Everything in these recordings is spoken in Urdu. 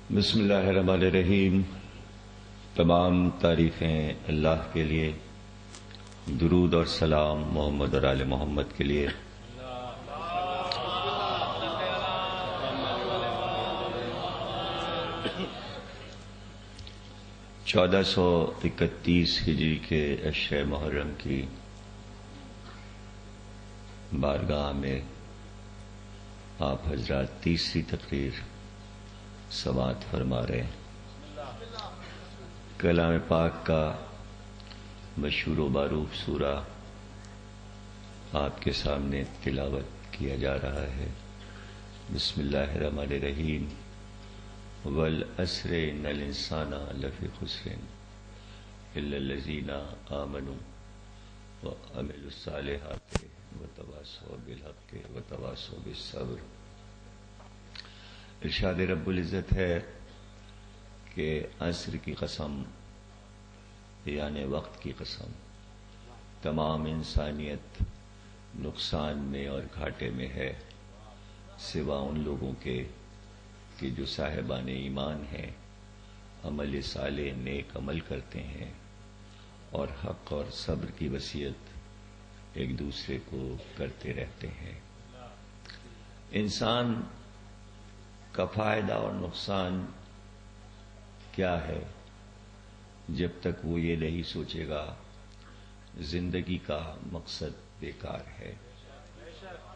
بسم اللہ الرحمن الرحیم۔ تمام تعریفیں اللہ کے لیے، درود اور سلام محمد اور آل محمد کے لیے۔ چودہ سو 31 ہجری کے عشر محرم کی بارگاہ میں آپ حضرات تیسری تقریر سماعت فرما رہے ہیں۔ کلام پاک کا مشہور و معروف سورہ آپ کے سامنے تلاوت کیا جا رہا ہے۔ بسم اللہ الرحمن الرحیم۔ والعصر ان الانسان لفی خسر الا الذین آمنوا وعملوا الصالحات وتواصوا بالحق وتواصوا بالصبر۔ ارشاد رب العزت ہے کہ عصر کی قسم یعنی وقت کی قسم، تمام انسانیت نقصان میں اور گھاٹے میں ہے سوا ان لوگوں کے کہ جو صاحبان ایمان ہیں، عمل صالح نیک عمل کرتے ہیں اور حق اور صبر کی وصیت ایک دوسرے کو کرتے رہتے ہیں۔ انسان کا فائدہ اور نقصان کیا ہے جب تک وہ یہ نہیں سوچے گا زندگی کا مقصد بیکار ہے۔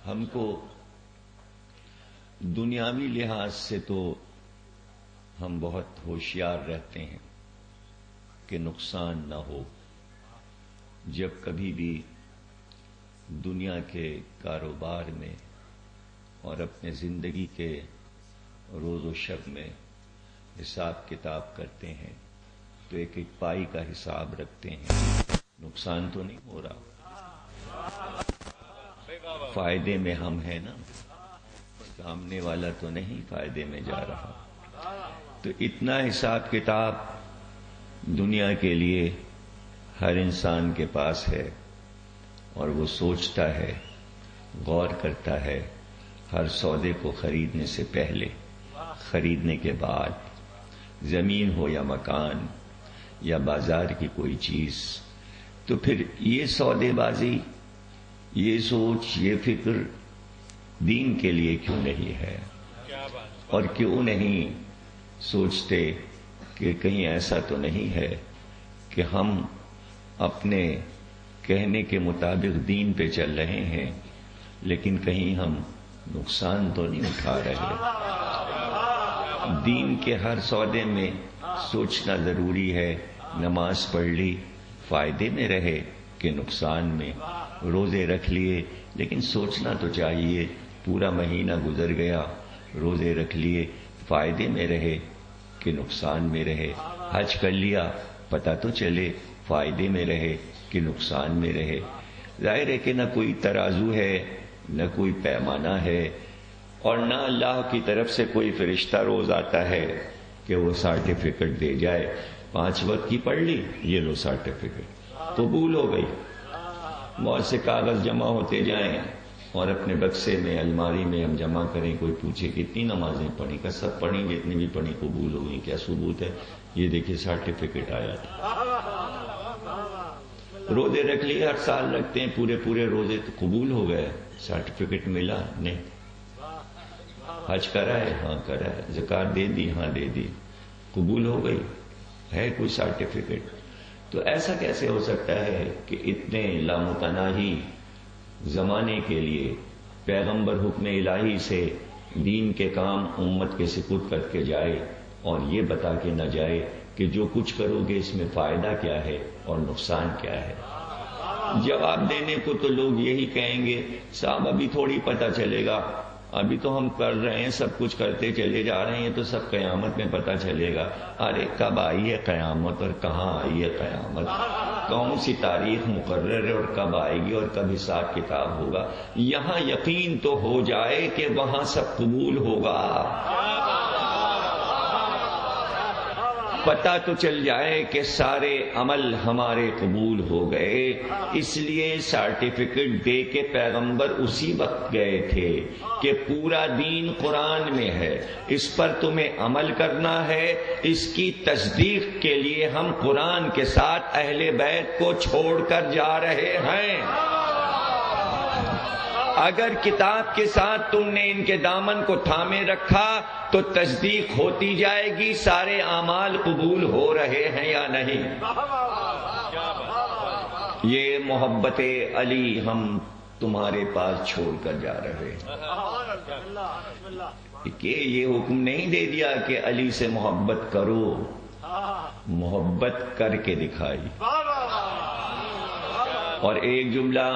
ہم کو دنیاوی لحاظ سے تو ہم بہت ہوشیار رہتے ہیں کہ نقصان نہ ہو۔ جب کبھی بھی دنیا کے کاروبار میں اور اپنے زندگی کے روز و شب میں حساب کتاب کرتے ہیں تو ایک ایک پائی کا حساب رکھتے ہیں۔ نقصان تو نہیں ہو رہا، فائدے میں ہم ہیں نا، سامنے والا تو نہیں فائدے میں جا رہا۔ تو اتنا حساب کتاب دنیا کے لیے ہر انسان کے پاس ہے اور وہ سوچتا ہے، غور کرتا ہے ہر سودے کو خریدنے سے پہلے، خریدنے کے بعد، زمین ہو یا مکان یا بازار کی کوئی چیز۔ تو پھر یہ سودے بازی، یہ سوچ، یہ فکر دین کے لیے کیوں نہیں ہے؟ اور کیوں نہیں سوچتے کہ کہیں ایسا تو نہیں ہے کہ ہم اپنے کہنے کے مطابق دین پہ چل رہے ہیں لیکن کہیں ہم نقصان تو نہیں اٹھا رہے؟ دین کے ہر سودے میں سوچنا ضروری ہے۔ نماز پڑھ لی، فائدے میں رہے کہ نقصان میں؟ روزے رکھ لیے لیکن سوچنا تو چاہیے پورا مہینہ گزر گیا، روزے رکھ لیے، فائدے میں رہے کہ نقصان میں رہے؟ حج کر لیا، پتہ تو چلے فائدے میں رہے کہ نقصان میں رہے؟ ظاہر ہے کہ نہ کوئی ترازو ہے، نہ کوئی پیمانہ ہے، اور نہ اللہ کی طرف سے کوئی فرشتہ روز آتا ہے کہ وہ سرٹیفکیٹ دے جائے 5 وقت کی پڑھ لی، یہ لو سرٹیفکیٹ قبول ہو گئی۔ بہت سے کاغذ جمع ہوتے جائیں اور اپنے بکسے میں، الماری میں ہم جمع کریں، کوئی پوچھے کتنی نمازیں پڑھی، کہ سب پڑھیں، جتنی بھی پڑھی قبول ہو گئی۔ کیا ثبوت ہے؟ یہ دیکھیے سرٹیفکیٹ آیا تھا۔ روزے رکھ لیے، ہر سال رکھتے ہیں پورے روزے، تو قبول ہو گئے، سرٹیفکیٹ ملا نہیں۔ حج کرا ہے؟ ہاں کرا ہے۔ زکات دے دی؟ ہاں دے دی، قبول ہو گئی، ہے کوئی سرٹیفکیٹ؟ تو ایسا کیسے ہو سکتا ہے کہ اتنے لامتناہی زمانے کے لیے پیغمبر حکم الہی سے دین کے کام امت کے سپرد کر کے جائے اور یہ بتا کے نہ جائے کہ جو کچھ کرو گے اس میں فائدہ کیا ہے اور نقصان کیا ہے؟ جواب دینے کو تو لوگ یہی کہیں گے، صاحب ابھی تھوڑی پتہ چلے گا، ابھی تو ہم کر رہے ہیں، سب کچھ کرتے چلے جا رہے ہیں، تو سب قیامت میں پتہ چلے گا۔ ارے کب آئی ہے قیامت اور کہاں آئی ہے قیامت؟ کون سی تاریخ مقرر ہے اور کب آئے گی اور کب حساب کتاب ہوگا؟ یہاں یقین تو ہو جائے کہ وہاں سب قبول ہوگا۔ پتہ تو چل جائے کہ سارے عمل ہمارے قبول ہو گئے، اس لیے سرٹیفکیٹ دے کے پیغمبر اسی وقت گئے تھے کہ پورا دین قرآن میں ہے، اس پر تمہیں عمل کرنا ہے، اس کی تصدیق کے لیے ہم قرآن کے ساتھ اہل بیت کو چھوڑ کر جا رہے ہیں۔ اگر کتاب کے ساتھ تم نے ان کے دامن کو تھامے رکھا تو تصدیق ہوتی جائے گی سارے اعمال قبول ہو رہے ہیں یا نہیں۔ یہ محبت علی ہم تمہارے پاس چھوڑ کر جا رہے ہیں کہ یہ حکم نہیں دے دیا کہ علی سے محبت کرو، محبت کر کے دکھائی۔ اور ایک جملہ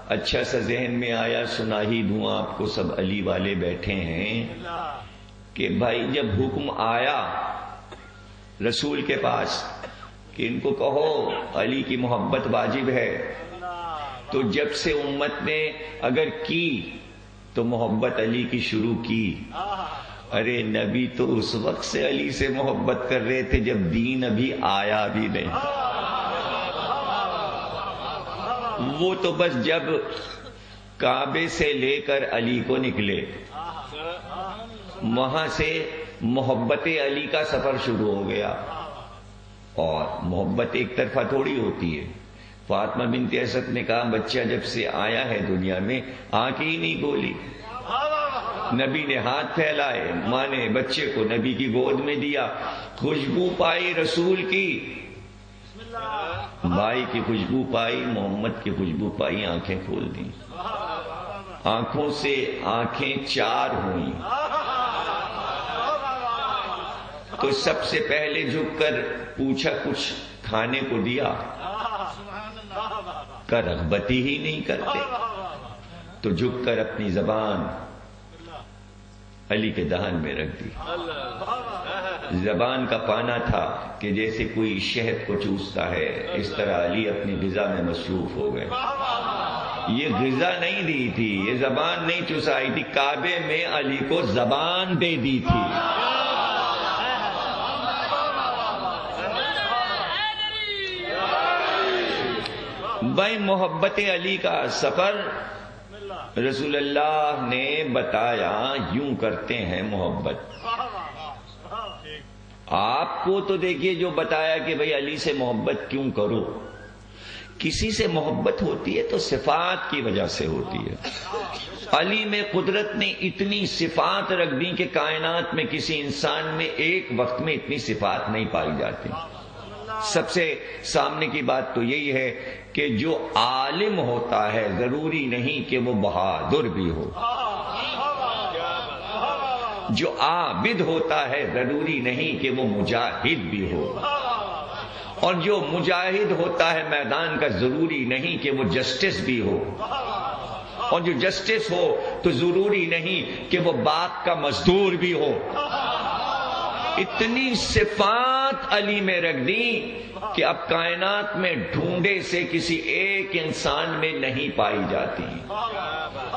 اچھا سا ذہن میں آیا، سنا ہی دوں آپ کو، سب علی والے بیٹھے ہیں، کہ بھائی جب حکم آیا رسول کے پاس کہ ان کو کہو علی کی محبت واجب ہے، تو جب سے امت نے اگر کی تو محبت علی کی شروع کی۔ ارے نبی تو اس وقت سے علی سے محبت کر رہے تھے جب دین ابھی آیا بھی نہیں، وہ تو بس جب کعبے سے لے کر علی کو نکلے وہاں سے محبت علی کا سفر شروع ہو گیا۔ اور محبت ایک طرفہ تھوڑی ہوتی ہے۔ فاطمہ بنت اسد نے کہا بچہ جب سے آیا ہے دنیا میں آنکھ ہی نہیں کھولی، نبی نے ہاتھ پھیلائے، ماں نے بچے کو نبی کی گود میں دیا، خوشبو پائی رسول کی، بھائی کی خوشبو پائی، محمد کی خوشبو پائی، آنکھیں کھول دیں، آنکھوں سے آنکھیں چار ہوئیں۔ تو سب سے پہلے جھک کر پوچھا کچھ کھانے کو دیا، کا رغبتی ہی نہیں کرتے، تو جھک کر اپنی زبان علی کے دہن میں رکھ دی۔ زبان کا پانا تھا کہ جیسے کوئی شہد کو چوستا ہے، اس طرح علی اپنی غذا میں مصروف ہو گئے۔ یہ غذا نہیں دی تھی، یہ زبان نہیں چوسائی تھی، کعبے میں علی کو زبان دے دی تھی۔ بھائی محبت علی کا سفر رسول اللہ نے بتایا، یوں کرتے ہیں محبت۔ آپ کو تو دیکھیے جو بتایا کہ بھئی علی سے محبت کیوں کرو، کسی سے محبت ہوتی ہے تو صفات کی وجہ سے ہوتی ہے۔ علی میں قدرت نے اتنی صفات رکھ دی کہ کائنات میں کسی انسان میں ایک وقت میں اتنی صفات نہیں پائی جاتی۔ سب سے سامنے کی بات تو یہی ہے کہ جو عالم ہوتا ہے ضروری نہیں کہ وہ بہادر بھی ہو، جو عابد ہوتا ہے ضروری نہیں کہ وہ مجاہد بھی ہو، اور جو مجاہد ہوتا ہے میدان کا ضروری نہیں کہ وہ جسٹس بھی ہو، اور جو جسٹس ہو تو ضروری نہیں کہ وہ باغ کا مزدور بھی ہو۔ اتنی صفات علی میں رکھ دی کہ اب کائنات میں ڈھونڈے سے کسی ایک انسان میں نہیں پائی جاتی۔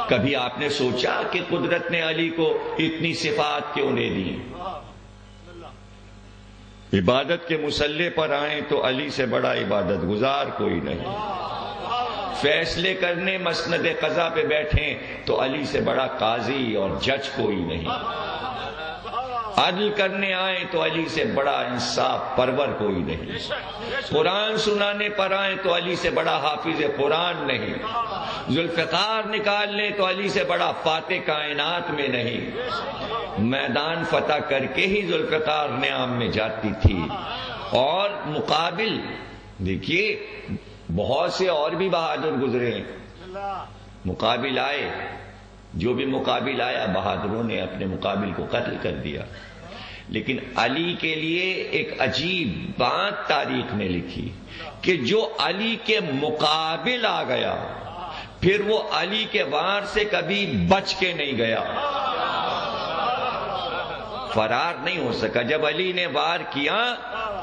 کبھی آپ نے سوچا کہ قدرت نے علی کو اتنی صفات کیوں دے دی؟ عبادت کے مصلے پر آئیں تو علی سے بڑا عبادت گزار کوئی نہیں، فیصلے کرنے مسند قضا پہ بیٹھیں تو علی سے بڑا قاضی اور جج کوئی نہیں، عدل کرنے آئیں تو علی سے بڑا انصاف پرور کوئی نہیں، قرآن سنانے پر آئیں تو علی سے بڑا حافظ قرآن نہیں، ذوالفقار نکال لیں تو علی سے بڑا فاتح کائنات میں نہیں۔ میدان فتح کر کے ہی ذوالفقار نیام میں جاتی تھی۔ اور مقابل دیکھیے بہت سے اور بھی بہادر گزرے، مقابل آئے، جو بھی مقابل آیا بہادروں نے اپنے مقابل کو قتل کر دیا۔ لیکن علی کے لیے ایک عجیب بات تاریخ نے لکھی کہ جو علی کے مقابل آ گیا پھر وہ علی کے وار سے کبھی بچ کے نہیں گیا، فرار نہیں ہو سکا۔ جب علی نے وار کیا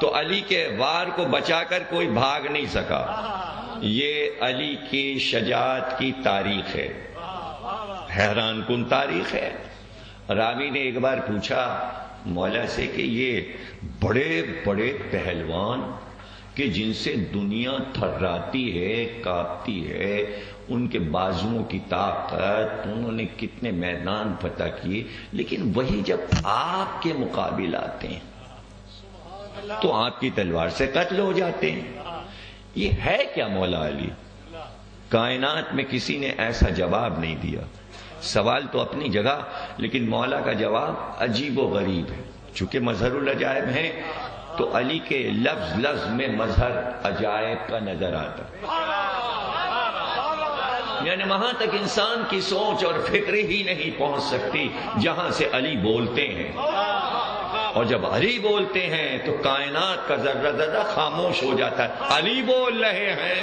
تو علی کے وار کو بچا کر کوئی بھاگ نہیں سکا۔ یہ علی کی شجاعت کی تاریخ ہے، حیران کن تاریخ ہے۔ راوی نے ایک بار پوچھا مولا سے کہ یہ بڑے بڑے پہلوان کہ جن سے دنیا تھراتی ہے، کانپتی ہے، ان کے بازوؤں کی طاقت، انہوں نے کتنے میدان فتح کیے، لیکن وہی جب آپ کے مقابل آتے ہیں تو آپ کی تلوار سے قتل ہو جاتے ہیں۔ یہ ہے کیا مولا علی؟ کائنات میں کسی نے ایسا جواب نہیں دیا۔ سوال تو اپنی جگہ، لیکن مولا کا جواب عجیب و غریب ہے۔ چونکہ مظہر العجائب ہیں تو علی کے لفظ لفظ میں مظہر عجائب کا نظر آتا، یعنی وہاں تک انسان کی سوچ اور فکر ہی نہیں پہنچ سکتی جہاں سے علی بولتے ہیں، اور جب علی بولتے ہیں تو کائنات کا ذرہ ذرہ خاموش ہو جاتا ہے۔ علی بول رہے ہیں،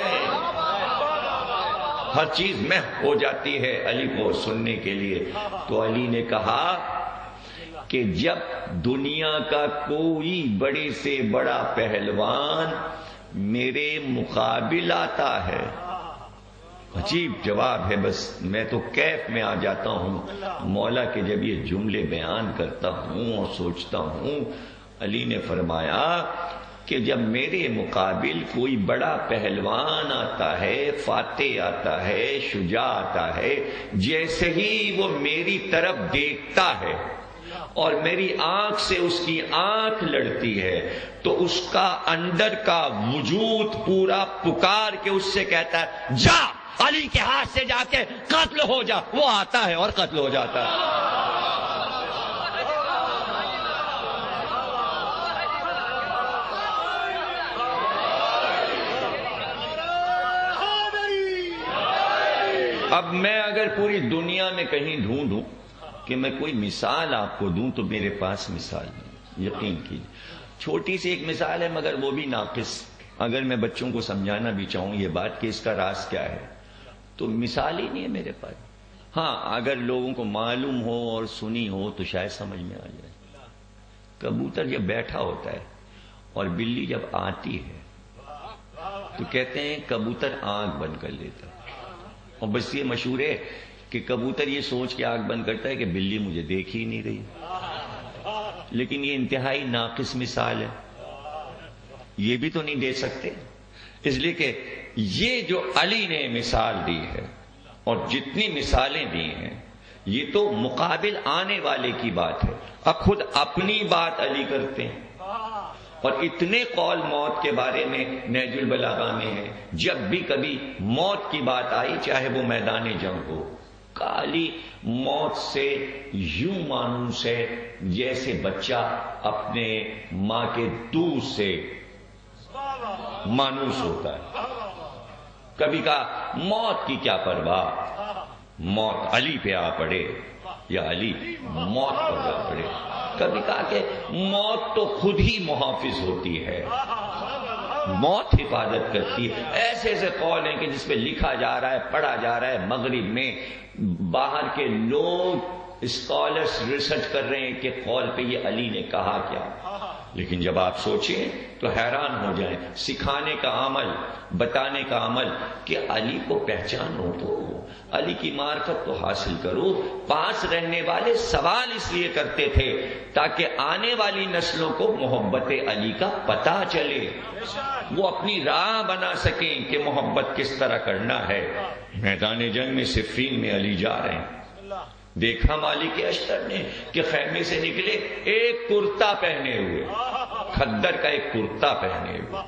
ہر چیز محو ہو جاتی ہے علی کو سننے کے لیے۔ تو علی نے کہا کہ جب دنیا کا کوئی بڑے سے بڑا پہلوان میرے مقابل آتا ہے، عجیب جواب ہے، بس میں تو کیف میں آ جاتا ہوں مولا کے جب یہ جملے بیان کرتا ہوں اور سوچتا ہوں۔ علی نے فرمایا کہ جب میرے مقابل کوئی بڑا پہلوان آتا ہے، فاتح آتا ہے، شجاع آتا ہے، جیسے ہی وہ میری طرف دیکھتا ہے اور میری آنکھ سے اس کی آنکھ لڑتی ہے تو اس کا اندر کا وجود پورا پکار کے اس سے کہتا ہے جا علی کے ہاتھ سے جا کے قتل ہو جا۔ وہ آتا ہے اور قتل ہو جاتا ہے۔ اب میں اگر پوری دنیا میں کہیں ڈھونڈوں کہ میں کوئی مثال آپ کو دوں تو میرے پاس مثال نہیں، یقین کیجیے۔ چھوٹی سی ایک مثال ہے مگر وہ بھی ناقص۔ اگر میں بچوں کو سمجھانا بھی چاہوں یہ بات کہ اس کا راز کیا ہے تو مثال ہی نہیں ہے میرے پاس۔ ہاں اگر لوگوں کو معلوم ہو اور سنی ہو تو شاید سمجھ میں آ جائے۔ کبوتر جب بیٹھا ہوتا ہے اور بلی جب آتی ہے تو کہتے ہیں کبوتر آنکھ بند کر لیتا ہے، اور بس یہ مشہور ہے کہ کبوتر یہ سوچ کے آنکھ بند کرتا ہے کہ بلی مجھے دیکھ ہی نہیں رہی۔ لیکن یہ انتہائی ناقص مثال ہے، یہ بھی تو نہیں دے سکتے، اس لیے کہ یہ جو علی نے مثال دی ہے اور جتنی مثالیں دی ہیں یہ تو مقابل آنے والے کی بات ہے۔ اب خود اپنی بات علی کرتے ہیں، اور اتنے قول موت کے بارے میں نہج البلاغہ میں ہے، جب بھی کبھی موت کی بات آئی چاہے وہ میدان جنگ ہو، علی موت سے یوں مانوس ہے جیسے بچہ اپنے ماں کے دودھ سے مانوس ہوتا ہے۔ کبھی کہا موت کی کیا پرواہ، موت علی پہ آ پڑے یا علی موت پر آ پڑے۔ کبھی کہا کہ موت تو خود ہی محافظ ہوتی ہے، موت حفاظت کرتی ہے۔ ایسے ایسے قول ہیں کہ جس پہ لکھا جا رہا ہے، پڑھا جا رہا ہے، مغرب میں باہر کے لوگ اسکالرس ریسرچ کر رہے ہیں کہ قول پہ یہ علی نے کہا کیا۔ لیکن جب آپ سوچیں تو حیران ہو جائیں۔ سکھانے کا عمل، بتانے کا عمل کہ علی کو پہچانو تو علی کی معرفت تو حاصل کرو۔ پاس رہنے والے سوال اس لیے کرتے تھے تاکہ آنے والی نسلوں کو محبت علی کا پتہ چلے، وہ اپنی راہ بنا سکیں کہ محبت کس طرح کرنا ہے۔ میدان جنگ میں صفین میں علی جا رہے ہیں، دیکھا مالک اشتر نے کہ خیمے سے نکلے ایک کرتا پہنے ہوئے، کھدر کا ایک کرتا پہنے ہوئے۔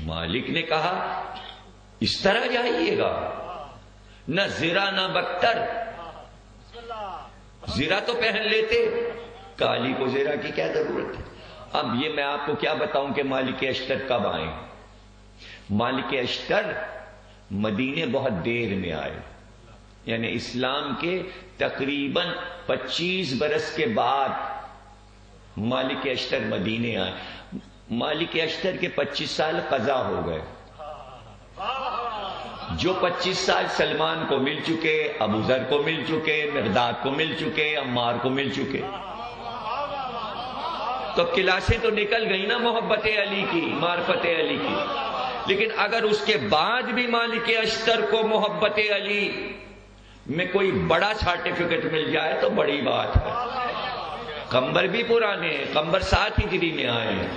مالک نے کہا اس طرح جائیے گا، نہ زرا نہ بختر، زرا تو پہن لیتے، کالی کو زرا کی کیا ضرورت ہے۔ اب یہ میں آپ کو کیا بتاؤں کہ مالک اشتر کب آئے۔ مالک اشتر مدینے بہت دیر میں آئے، یعنی اسلام کے تقریباً 25 برس کے بعد مالک اشتر مدینے آئے۔ مالک اشتر کے 25 سال قضا ہو گئے، جو 25 سال سلمان کو مل چکے، ابو ذر کو مل چکے، مقداد کو مل چکے، عمار کو مل چکے۔ تو کلاسیں تو نکل گئی نا محبت علی کی، معرفت علی کی۔ لیکن اگر اس کے بعد بھی مالک اشتر کو محبت علی میں کوئی بڑا سرٹیفکیٹ مل جائے تو بڑی بات ہے۔ قمبر بھی پرانے ہیں، قمبر 7 ہجری میں آئے ہیں،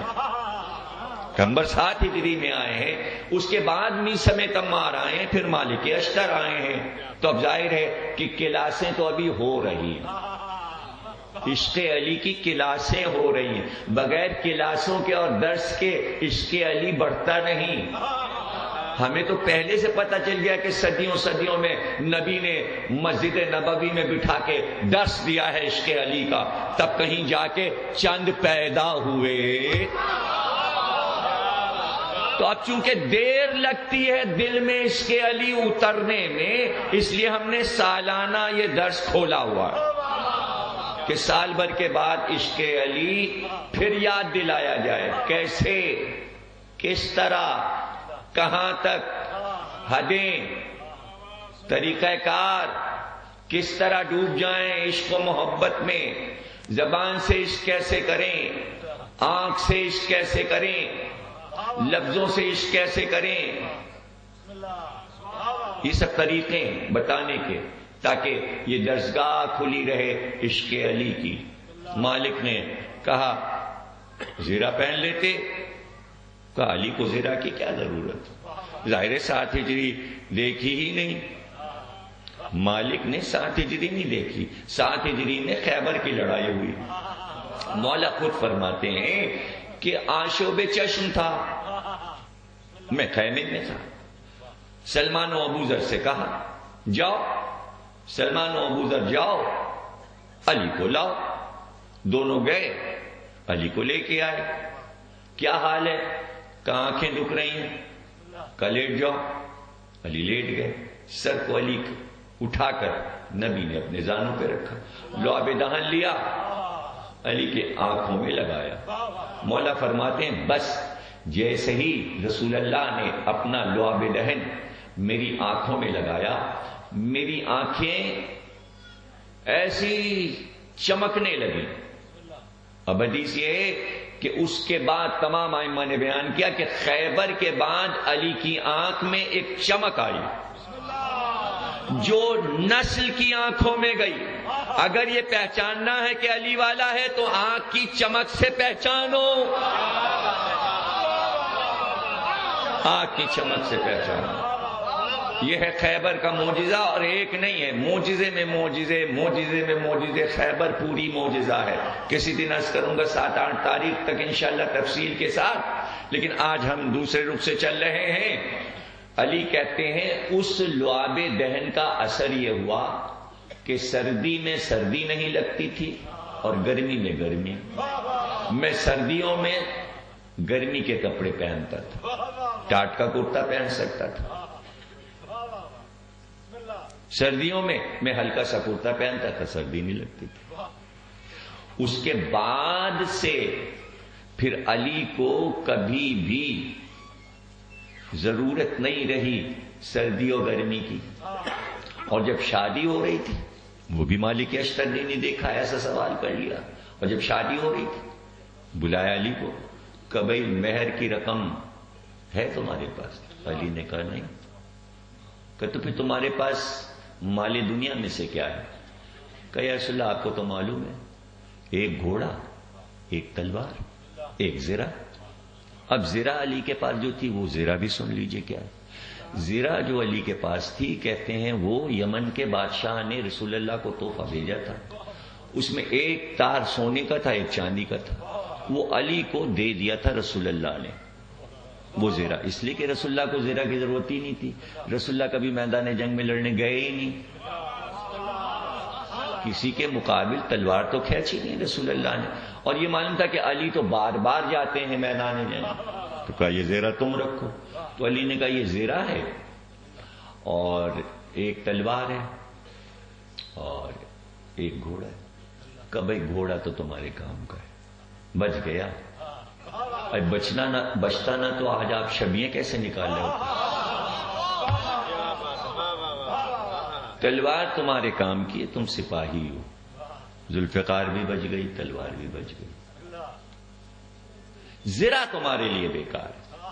قمبر 7 ہجری میں آئے ہیں، اس کے بعد میثم تمار آئے ہیں، پھر مالک اشتر آئے ہیں، تو اب ظاہر ہے کہ کلاسیں تو ابھی ہو رہی ہیں، عشق علی کی کلاسیں ہو رہی ہیں، بغیر کلاسوں کے اور درس کے عشق علی بڑھتا نہیں۔ ہمیں تو پہلے سے پتہ چل گیا کہ صدیوں صدیوں میں نبی نے مسجد نبوی میں بٹھا کے درس دیا ہے عشق علی کا، تب کہیں جا کے چند پیدا ہوئے۔ تو اب چونکہ دیر لگتی ہے دل میں عشق علی اترنے میں، اس لیے ہم نے سالانہ یہ درس کھولا ہوا ہے کہ سال بھر کے بعد عشق علی پھر یاد دلایا جائے، کیسے، کس طرح، کہاں تک، حدیں، طریقہ کار، کس طرح ڈوب جائیں عشق و محبت میں، زبان سے عشق کیسے کریں، آنکھ سے عشق کیسے کریں، لفظوں سے عشق کیسے کریں، یہ سب طریقے بتانے کے، تاکہ یہ درسگاہ کھلی رہے عشق علی کی۔ مالک نے کہا زیرہ پہن لیتے، کہا علی کو زیرہ کی کیا ضرورت، ظاہر 7 ہجری دیکھی ہی نہیں، مالک نے 7 ہجری نہیں دیکھی، 7 ہجری میں خیبر کی لڑائی ہوئی۔ مولا خود فرماتے ہیں کہ آشوب چشم تھا، میں خیمے میں تھا، سلمان و ابو ذر سے کہا جاؤ، سلمان و ابو ذر جاؤ علی کو لاؤ، دونوں گئے علی کو لے کے آئے، کیا حال ہے، کہاں آنکھیں دکھ رہی ہیں، کہا لیٹ جاؤ، علی لیٹ گئے، سر کو علی اٹھا کر نبی نے اپنے زانوں پہ رکھا، لعاب دہن لیا، علی کے آنکھوں میں لگایا۔ مولا فرماتے ہیں بس جیسے ہی رسول اللہ نے اپنا لعاب دہن میری آنکھوں میں لگایا، میری آنکھیں ایسی چمکنے لگی۔ اب حدیث یہ ہے کہ اس کے بعد تمام ائمہ نے بیان کیا کہ خیبر کے بعد علی کی آنکھ میں ایک چمک آئی جو نسل کی آنکھوں میں گئی۔ اگر یہ پہچاننا ہے کہ علی والا ہے تو آنکھ کی چمک سے پہچانو، آنکھ کی چمک سے پہچانو۔ یہ ہے خیبر کا معجزہ، اور ایک نہیں ہے، معجزے میں معجزے، معجزے میں معجزے، خیبر پوری معجزہ ہے۔ کسی دن عرض کروں گا 7-8 تاریخ تک انشاءاللہ تفصیل کے ساتھ، لیکن آج ہم دوسرے رخ سے چل رہے ہیں۔ علی کہتے ہیں اس لعاب دہن کا اثر یہ ہوا کہ سردی میں سردی نہیں لگتی تھی اور گرمی میں گرمی، میں سردیوں میں گرمی کے کپڑے پہنتا تھا، ٹاٹ کا کرتا پہن سکتا تھا، سردیوں میں میں ہلکا سا کرتا پہنتا تھا، سردی نہیں لگتی تھی۔ اس کے بعد سے پھر علی کو کبھی بھی ضرورت نہیں رہی سردی و گرمی کی، اور جب شادی ہو رہی تھی وہ بھی مالک اشتر نے نہیں دیکھا، ایسا سوال کر لیا، اور جب شادی ہو رہی تھی بلایا علی کو کہ بھائی مہر کی رقم ہے تمہارے پاس؟ علی نے کہا نہیں۔ کہ تو پھر تمہارے پاس مال دنیا میں سے کیا ہے؟ کہ یا رسول اللہ آپ کو تو معلوم ہے، ایک گھوڑا، ایک تلوار، ایک زرہ۔ اب زرہ علی کے پاس جو تھی وہ زرہ بھی سن لیجئے کیا ہے۔ زرہ جو علی کے پاس تھی کہتے ہیں وہ یمن کے بادشاہ نے رسول اللہ کو تحفہ بھیجا تھا، اس میں ایک تار سونے کا تھا، ایک چاندی کا تھا، وہ علی کو دے دیا تھا رسول اللہ نے وہ زرہ، اس لیے کہ رسول اللہ کو زرہ کی ضرورت ہی نہیں تھی، رسول اللہ کبھی میدان جنگ میں لڑنے گئے ہی نہیں، کسی کے مقابل تلوار تو کھینچی نہیں رسول اللہ نے، اور یہ معلوم تھا کہ علی تو بار بار جاتے ہیں میدان جنگ، تو کہا یہ زیرہ تم رکھو، تو علی نے کہا یہ زیرہ ہے اور ایک تلوار ہے اور ایک گھوڑا ہے۔ کہا بھائی گھوڑا تو تمہارے کام کا ہے، بچ گیا، اب بچتا نہ تو آج آپ شبیہیں کیسے نکال رہے ہو؟ تلوار تمہارے کام کی ہے، تم سپاہی ہو، ذوالفقار بھی بچ گئی، تلوار بھی بچ گئی، زرہ تمہارے لیے بیکار ہے،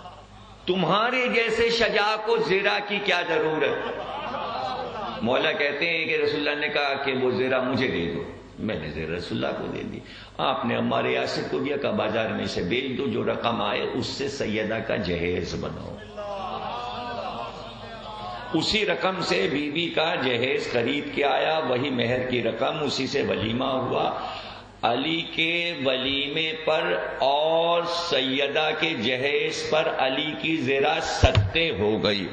تمہارے جیسے شجاع کو زرہ کی کیا ضرورت؟ مولا کہتے ہیں کہ رسول اللہ نے کہا کہ وہ زرہ مجھے دے دو، میں نے زیر رسول اللہ کو دے دی. آپ نے عمار یاسر کو دیا، کہ بازار میں سے بیچ دو، جو رقم آئے اس سے سیدہ کا جہیز بناؤ. اسی رقم سے بیوی کا جہیز خرید کے آیا، وہی مہر کی رقم، اسی سے ولیمہ ہوا. علی کے ولیمے پر اور سیدہ کے جہیز پر علی کی زرہ صدقے ہو گئی.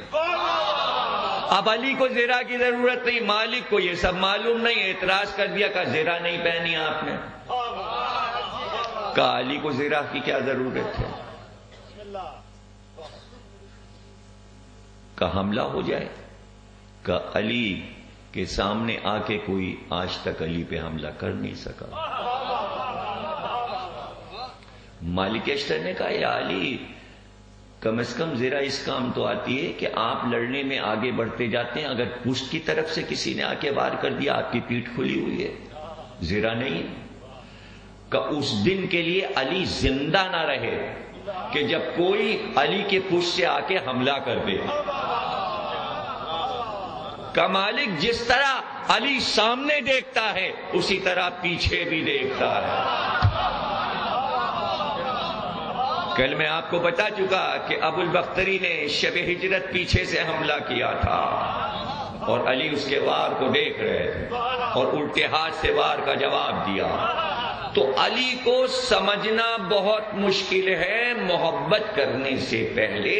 اب علی کو زرہ کی ضرورت نہیں، مالک کو یہ سب معلوم نہیں، اعتراض کر دیا کہ زرہ نہیں پہنی آپ نے. کہا علی کو زرہ کی کیا ضرورت ہے، کہ حملہ ہو جائے. کہ علی کے سامنے آ کے کوئی آج تک علی پہ حملہ کر نہیں سکا. مالک اشتر نے کہا یا علی، کم از کم زرہ اس کام تو آتی ہے کہ آپ لڑنے میں آگے بڑھتے جاتے ہیں، اگر پشت کی طرف سے کسی نے آ کے وار کر دیا، آپ کی پیٹھ کھلی ہوئی ہے، زرہ نہیں. کہ اس دن کے لیے علی زندہ نہ رہے کہ جب کوئی علی کے پشت سے آ کے حملہ کر دے. کہ مالک جس طرح علی سامنے دیکھتا ہے اسی طرح پیچھے بھی دیکھتا ہے. کل میں آپ کو بتا چکا کہ ابو البختری نے شب ہجرت پیچھے سے حملہ کیا تھا اور علی اس کے وار کو دیکھ رہے تھے اور الٹے ہاتھ سے وار کا جواب دیا. تو علی کو سمجھنا بہت مشکل ہے. محبت کرنے سے پہلے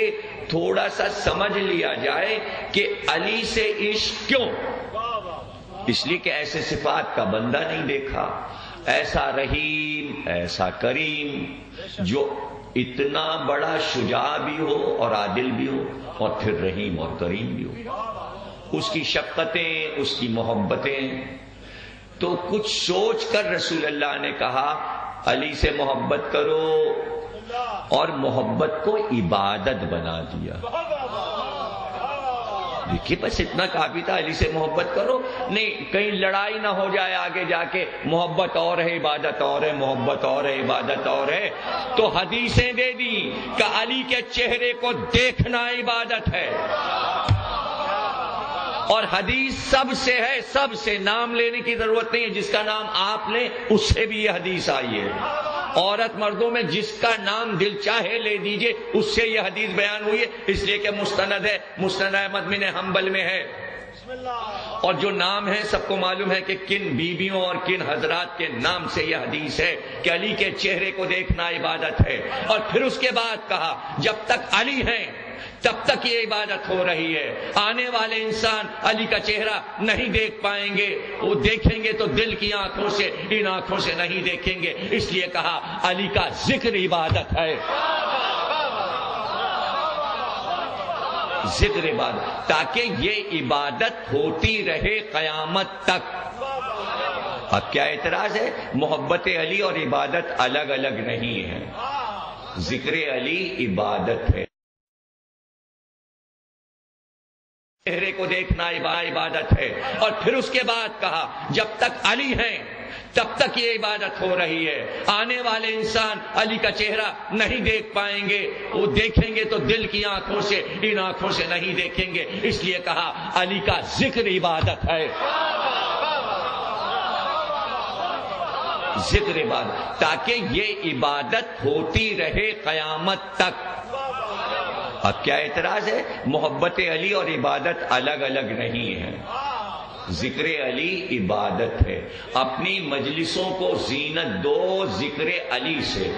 تھوڑا سا سمجھ لیا جائے کہ علی سے عشق کیوں. اس لیے کہ ایسے صفات کا بندہ نہیں دیکھا، ایسا رحیم، ایسا کریم، جو اتنا بڑا شجاع بھی ہو اور عادل بھی ہو اور پھر رحیم اور کریم بھی ہو. اس کی شفقتیں، اس کی محبتیں. تو کچھ سوچ کر رسول اللہ نے کہا علی سے محبت کرو، اور محبت کو عبادت بنا دیا. دیکھیے بس اتنا کافی تھا، علی سے محبت کرو. نہیں کہیں لڑائی نہ ہو جائے آگے جا کے، محبت اور ہے عبادت اور ہے، محبت اور ہے عبادت اور ہے. تو حدیثیں دے دی کہ علی کے چہرے کو دیکھنا عبادت ہے. اور حدیث سب سے ہے، سب سے، نام لینے کی ضرورت نہیں ہے. جس کا نام آپ لیں اس سے بھی یہ حدیث آئی ہے. عورت مردوں میں جس کا نام دل چاہے لے دیجئے، اس سے یہ حدیث بیان ہوئی ہے. اس لیے کہ مستند ہے، مسند احمد بن حنبل میں ہے. اور جو نام ہے سب کو معلوم ہے کہ کن بیویوں اور کن حضرات کے نام سے یہ حدیث ہے کہ علی کے چہرے کو دیکھنا عبادت ہے. اور پھر اس کے بعد کہا جب تک علی ہیں تب تک یہ عبادت ہو رہی ہے. آنے والے انسان علی کا چہرہ نہیں دیکھ پائیں گے، وہ دیکھیں گے تو دل کی آنکھوں سے، ان آنکھوں سے نہیں دیکھیں گے. اس لیے کہا علی کا ذکر عبادت ہے. ذکر عبادت، تاکہ یہ عبادت ہوتی رہے قیامت تک. اب کیا اعتراض ہے؟ محبت علی اور عبادت الگ الگ نہیں ہے. ذکر علی عبادت ہے. چہرے کو دیکھنا عبادت ہے. اور پھر اس کے بعد کہا جب تک علی ہیں تب تک یہ عبادت ہو رہی ہے. آنے والے انسان علی کا چہرہ نہیں دیکھ پائیں گے، وہ دیکھیں گے تو دل کی آنکھوں سے، ان آنکھوں سے نہیں دیکھیں گے. اس لیے کہا علی کا ذکر عبادت ہے. ذکر عبادت، تاکہ یہ عبادت ہوتی رہے قیامت تک. اب کیا اعتراض ہے؟ محبت علی اور عبادت الگ الگ نہیں ہے. ذکر علی عبادت ہے. اپنی مجلسوں کو زینت دو ذکر علی سے.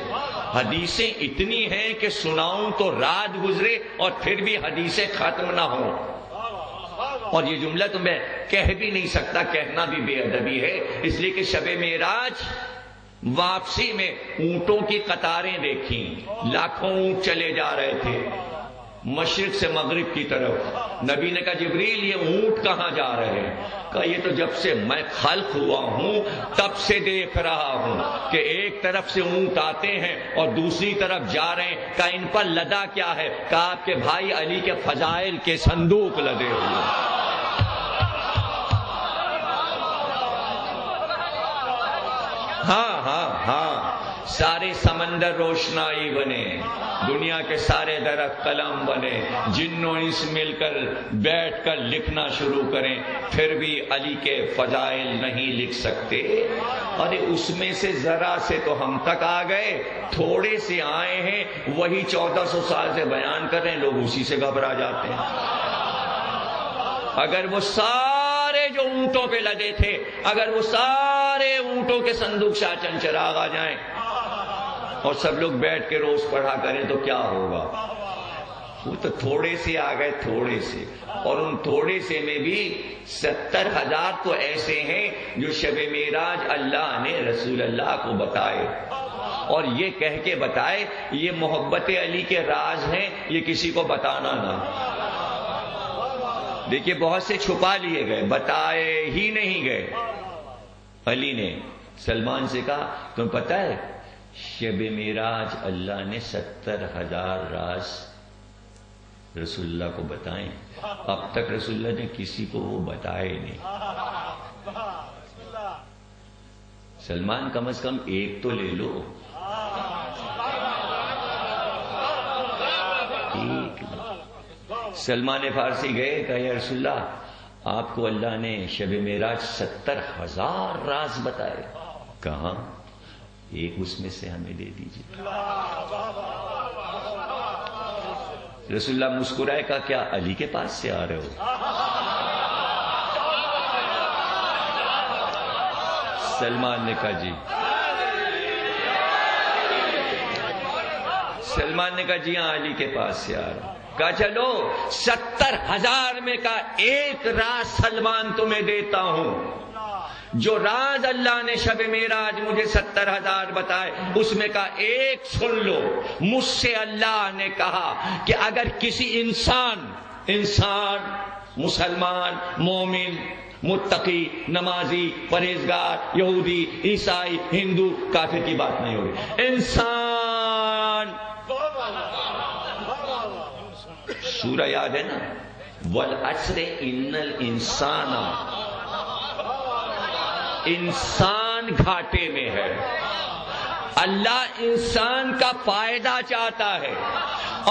حدیثیں اتنی ہیں کہ سناؤں تو رات گزرے اور پھر بھی حدیثیں ختم نہ ہوں. اور یہ جملہ تو میں کہہ بھی نہیں سکتا، کہنا بھی بے ادبی ہے. اس لیے کہ شب معراج واپسی میں اونٹوں کی قطاریں دیکھیں، لاکھوں اونٹ چلے جا رہے تھے مشرق سے مغرب کی طرف. نبی نے کہا جبریل یہ اونٹ کہاں جا رہے ہیں؟ کہا یہ تو جب سے میں خلق ہوا ہوں تب سے دیکھ رہا ہوں کہ ایک طرف سے اونٹ آتے ہیں اور دوسری طرف جا رہے ہیں. کہا ان پر لدا کیا ہے؟ کہا آپ کے بھائی علی کے فضائل کے صندوق لدے ہوئے. ہاں ہاں ہاں سارے سمندر روشنائی بنے، دنیا کے سارے درخت قلم بنے، جن و انس مل کر بیٹھ کر لکھنا شروع کریں، پھر بھی علی کے فضائل نہیں لکھ سکتے۔ ارے اس میں سے ذرا سے تو ہم تک آ گئے، تھوڑے سے آئے ہیں، وہی 1400 سال سے بیان کر رہے ہیں، لوگ اسی سے گھبرا جاتے ہیں۔ اگر وہ سارے جو اونٹوں پہ لدے تھے، اگر وہ سارے اونٹوں کے صندوق شاہ چند چراغ آ جائیں اور سب لوگ بیٹھ کے روز پڑھا کریں تو کیا ہوگا؟ وہ تو تھوڑے سے آ گئے، تھوڑے سے، اور ان تھوڑے سے میں بھی 70,000 تو ایسے ہیں جو شب معراج اللہ نے رسول اللہ کو بتائے، اور یہ کہہ کے بتائے یہ محبت علی کے راز ہیں، یہ کسی کو بتانا نہ۔ دیکھیے بہت سے چھپا لیے گئے، بتائے ہی نہیں گئے۔ علی نے سلمان سے کہا تمہیں پتہ ہے شب معراج اللہ نے 70,000 راز رسول اللہ کو بتائیں، اب تک رسول اللہ نے کسی کو وہ بتائے نہیں۔ سلمان کم از کم ایک تو لے لو، ایک لو۔ سلمان فارسی گئے، کہا یا رسول اللہ آپ کو اللہ نے شب معراج 70,000 راز بتائے، کہاں؟ ایک اس میں سے ہمیں دے دیجیے۔ رسول اللہ مسکرائے، کہا کیا علی کے پاس سے آ رہے ہو؟ سلمان نے کہا جی۔ سلمان نے کہا جی ہاں علی کے پاس سے آ رہا ہوں۔ کہا چلو 70,000 میں کا ایک راز سلمان تمہیں دیتا ہوں، جو راز اللہ نے شب معراج مجھے 70,000 بتائے اس میں کا ایک سن لو۔ مجھ سے اللہ نے کہا کہ اگر کسی انسان مسلمان، مومن، متقی، نمازی، پرہیزگار، یہودی، عیسائی، ہندو، کافر کی بات نہیں ہوگی، انسان، سورہ یاد ہے نا، والعصر ان الانسان، انسان گھاٹے میں ہے۔ اللہ انسان کا فائدہ چاہتا ہے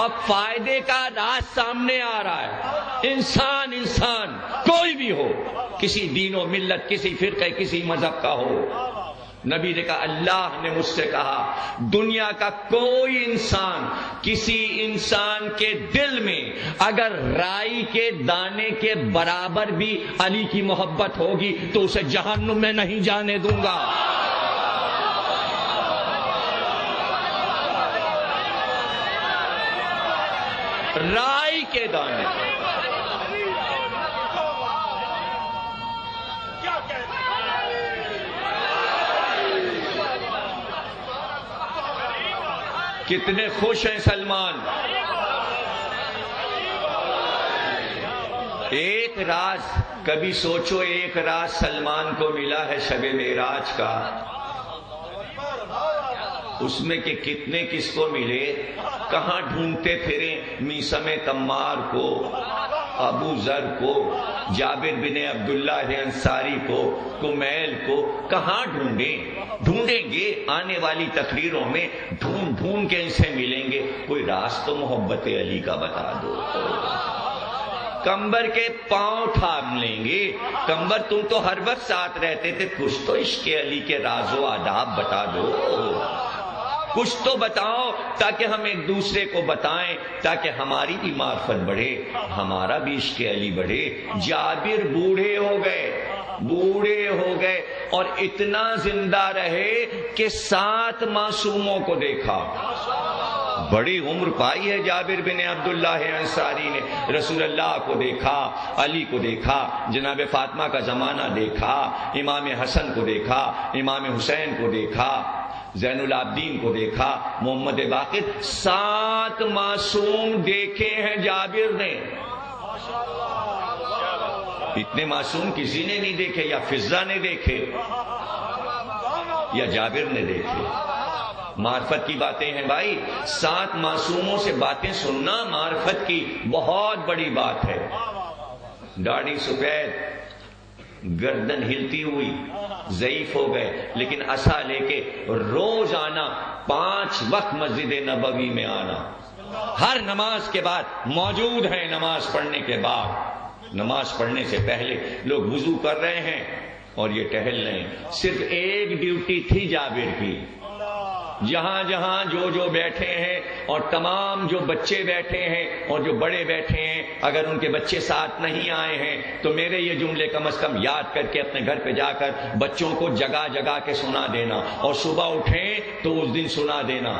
اور فائدے کا راز سامنے آ رہا ہے۔ انسان کوئی بھی ہو، کسی دین و ملت، کسی فرقے، کسی مذہب کا ہو، نبی نے کہا اللہ نے مجھ سے کہا دنیا کا کوئی انسان، کسی انسان کے دل میں اگر رائی کے دانے کے برابر بھی علی کی محبت ہوگی تو اسے جہنم میں نہیں جانے دوں گا۔ رائی کے دانے، کتنے خوش ہیں سلمان۔ ایک راز، کبھی سوچو ایک راز سلمان کو ملا ہے شب معراج کا، اس میں کہ کتنے کس کو ملے، کہاں ڈھونڈتے پھریں، میثم تمار کو، ابو ذر کو، جابر بن عبداللہ انصاری کو، کمیل کو، کہاں ڈھونڈیں گے، آنے والی تقریروں میں ڈھونڈ کے ان سے ملیں گے۔ کوئی راز تو محبت علی کا بتا دو۔ کمبر کے پاؤں تھام لیں گے، کمبر تم تو ہر وقت ساتھ رہتے تھے، کچھ تو عشق علی کے راز و آداب بتا دو، کچھ تو بتاؤ تاکہ ہم ایک دوسرے کو بتائیں، تاکہ ہماری بھی معرفت بڑھے، ہمارا بھی عشق علی بڑھے۔ جابر بوڑھے ہو گئے اور اتنا زندہ رہے کہ 7 معصوموں کو دیکھا۔ بڑی عمر پائی ہے جابر بن عبداللہ انصاری نے، رسول اللہ کو دیکھا، علی کو دیکھا، جناب فاطمہ کا زمانہ دیکھا، امام حسن کو دیکھا، امام حسین کو دیکھا، زین العابدین کو دیکھا، محمد باقر، 7 معصوم دیکھے ہیں جابر نے۔ اتنے معصوم کسی نے نہیں دیکھے، یا فضہ نے دیکھے یا جابر نے دیکھے۔ معرفت کی باتیں ہیں بھائی، 7 معصوموں سے باتیں سننا معرفت کی بہت بڑی بات ہے۔ داڑھی سفید، گردن ہلتی ہوئی، ضعیف ہو گئے، لیکن عصا لے کے روز آنا، 5 وقت مسجد نبوی میں آنا، ہر نماز کے بعد موجود ہیں، نماز پڑھنے کے بعد، نماز پڑھنے سے پہلے لوگ وضو کر رہے ہیں اور یہ ٹہل رہے ہیں۔ صرف ایک ڈیوٹی تھی جابر کی، جہاں جہاں جو بیٹھے ہیں اور تمام جو بچے بیٹھے ہیں اور جو بڑے بیٹھے ہیں، اگر ان کے بچے ساتھ نہیں آئے ہیں تو میرے یہ جملے کم از کم یاد کر کے اپنے گھر پہ جا کر بچوں کو جگا جگا کے سنا دینا، اور صبح اٹھیں تو اس دن سنا دینا۔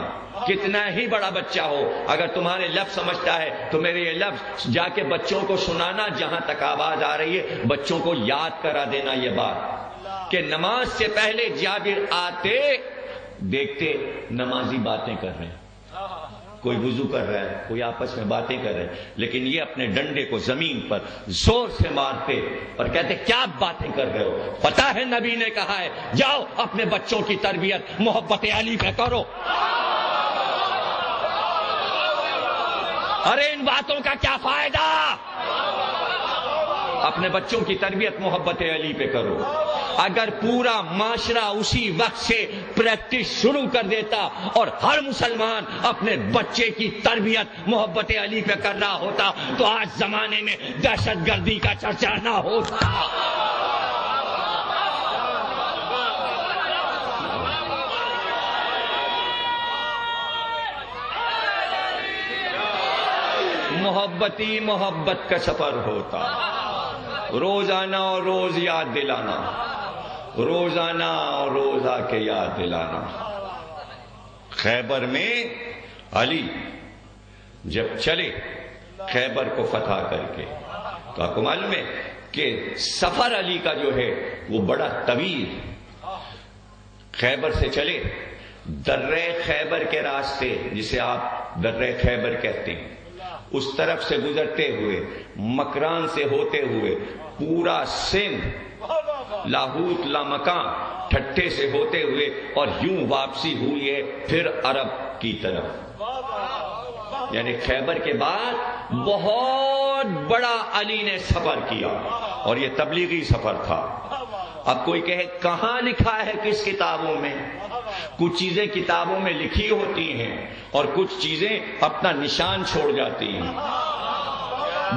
کتنا ہی بڑا بچہ ہو، اگر تمہارے لفظ سمجھتا ہے تو میرے یہ لفظ جا کے بچوں کو سنانا، جہاں تک آواز آ رہی ہے بچوں کو یاد کرا دینا یہ بات کہ نماز سے پہلے جابر آتے دیکھتے نمازی باتیں کر رہے ہیں، کوئی وضو کر رہا ہے، کوئی آپس میں باتیں کر رہے ہیں، لیکن یہ اپنے ڈنڈے کو زمین پر زور سے مارتے اور کہتے کیا باتیں کر رہے ہو؟ پتہ ہے نبی نے کہا ہے جاؤ اپنے بچوں کی تربیت محبت علی پہ کرو۔ ارے ان باتوں کا کیا فائدہ؟ اپنے بچوں کی تربیت محبت علی پہ کرو۔ اگر پورا معاشرہ اسی وقت سے پریکٹس شروع کر دیتا اور ہر مسلمان اپنے بچے کی تربیت محبت علی پہ کر رہا ہوتا تو آج زمانے میں دہشت گردی کا چرچا نہ ہوتا۔ محبت ہی محبت کا سفر ہوتا، روزانہ اور روز یاد دلانا، روزانہ اور روز آ کے یاد دلانا۔ خیبر میں علی جب چلے خیبر کو فتح کر کے، تو آپ کو معلوم ہے کہ سفر علی کا جو ہے وہ بڑا طویل، خیبر سے چلے درہ خیبر کے راستے جسے آپ درہ خیبر کہتے ہیں، اس طرف سے گزرتے ہوئے مکران سے ہوتے ہوئے پورا سندھ، لاہوت لامکان، ٹھٹھے سے ہوتے ہوئے اور یوں واپسی ہوئی ہے پھر عرب کی طرف۔ یعنی خیبر کے بعد بہت بڑا علی نے سفر کیا اور یہ تبلیغی سفر تھا۔ اب کوئی کہے کہاں لکھا ہے کس کتابوں میں؟ کچھ چیزیں کتابوں میں لکھی ہوتی ہیں اور کچھ چیزیں اپنا نشان چھوڑ جاتی ہیں۔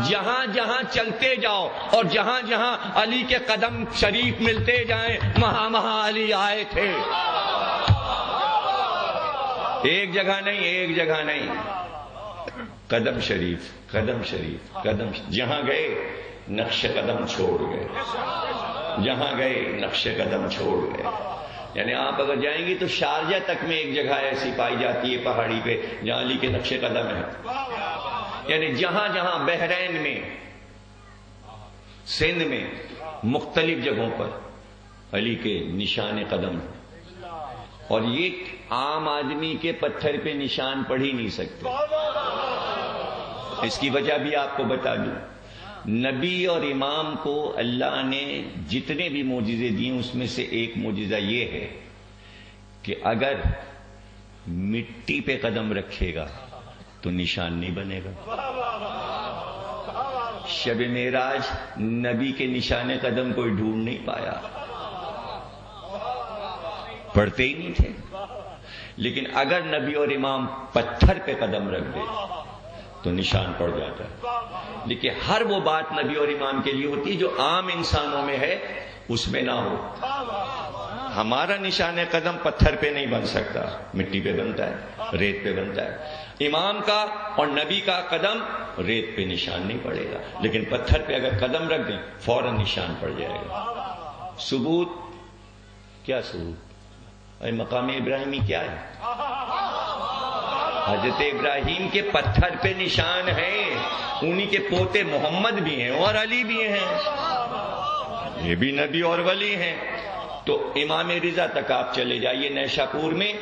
جہاں جہاں چلتے جاؤ اور جہاں جہاں علی کے قدم شریف ملتے جائیں وہاں وہاں علی آئے تھے، ایک جگہ نہیں، ایک جگہ نہیں، قدم شریف قدم شریف قدم شریف، جہاں گئے نقش قدم چھوڑ گئے، جہاں گئے نقش قدم چھوڑ گئے۔ یعنی آپ اگر جائیں گی تو شارجہ تک میں ایک جگہ ایسی پائی جاتی ہے پہاڑی پہ جہاں علی کے نقش قدم ہے۔ یعنی جہاں جہاں بحرین میں، سندھ میں، مختلف جگہوں پر علی کے نشان قدم، اور یہ عام آدمی کے پتھر پہ نشان پڑھ ہی نہیں سکتے۔ اس کی وجہ بھی آپ کو بتا دوں، نبی اور امام کو اللہ نے جتنے بھی معجزے دیے اس میں سے ایک معجزہ یہ ہے کہ اگر مٹی پہ قدم رکھے گا تو نشان نہیں بنے گا۔ شب معراج نبی کے نشان قدم کوئی ڈھونڈ نہیں پایا، پڑھتے ہی نہیں تھے، لیکن اگر نبی اور امام پتھر پہ قدم رکھ دے تو نشان پڑ جاتا ہے۔ لیکن ہر وہ بات نبی اور امام کے لیے ہوتی ہے جو عام انسانوں میں ہے اس میں نہ ہو۔ ہمارا نشان قدم پتھر پہ نہیں بن سکتا، مٹی پہ بنتا ہے، ریت پہ بنتا ہے۔ امام کا اور نبی کا قدم ریت پہ نشان نہیں پڑے گا، لیکن پتھر پہ اگر قدم رکھ دیں فوراً نشان پڑ جائے گا۔ ثبوت کیا؟ ثبوت مقام ابراہیمی کیا ہے؟ حضرت ابراہیم کے پتھر پہ نشان ہیں، انہی کے پوتے محمد بھی ہیں اور علی بھی ہیں، یہ بھی نبی اور ولی ہیں۔ تو امام رضا تک آپ چلے جائیے، نیشاپور میں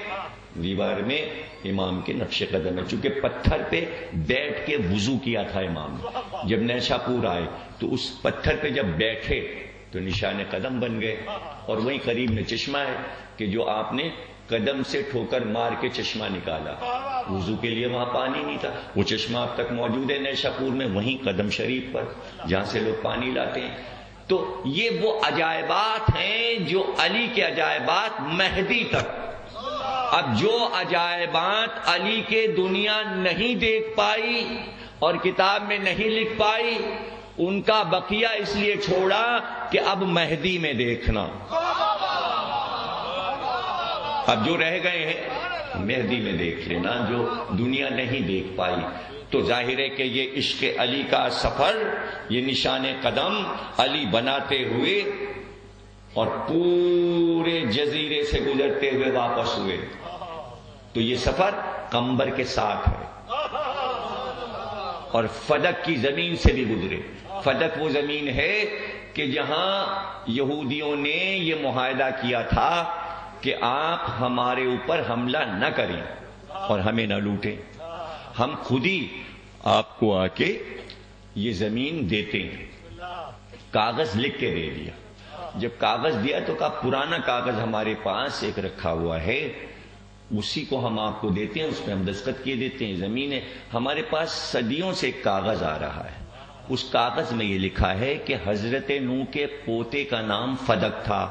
دیوار میں امام کے نقش قدم ہے، چونکہ پتھر پہ بیٹھ کے وضو کیا تھا امام نے۔ جب نیشاپور آئے تو اس پتھر پہ جب بیٹھے تو نشان قدم بن گئے، اور وہیں قریب میں چشمہ ہے کہ جو آپ نے قدم سے ٹھوکر مار کے چشمہ نکالا، وضو کے لیے وہاں پانی نہیں تھا، وہ چشمہ اب تک موجود ہے نیشاپور میں، وہیں قدم شریف پر جہاں سے لوگ پانی لاتے ہیں۔ تو یہ وہ عجائبات ہیں جو علی کے عجائبات مہدی تک. اب جو عجائبات علی کے دنیا نہیں دیکھ پائی اور کتاب میں نہیں لکھ پائی، ان کا بقیہ اس لیے چھوڑا کہ اب مہدی میں دیکھنا. اب جو رہ گئے ہیں مہدی میں دیکھ لینا، جو دنیا نہیں دیکھ پائی. تو ظاہر ہے کہ یہ عشق علی کا سفر، یہ نشان قدم علی بناتے ہوئے اور پورے جزیرے سے گزرتے ہوئے واپس ہوئے. تو یہ سفر قمبر کے ساتھ ہے اور فدق کی زمین سے بھی گزرے. فدق وہ زمین ہے کہ جہاں یہودیوں نے یہ معاہدہ کیا تھا کہ آپ ہمارے اوپر حملہ نہ کریں اور ہمیں نہ لوٹیں، ہم خود ہی آپ کو آ کے یہ زمین دیتے ہیں. کاغذ لکھ کے دے دیا. جب کاغذ دیا تو کہا پرانا کاغذ ہمارے پاس ایک رکھا ہوا ہے، اسی کو ہم آپ کو دیتے ہیں، اس پہ ہم دستخط کیے دیتے ہیں. زمین ہے ہمارے پاس صدیوں سے ایک کاغذ آ رہا ہے، اس کاغذ میں یہ لکھا ہے کہ حضرت نوح کے پوتے کا نام فدق تھا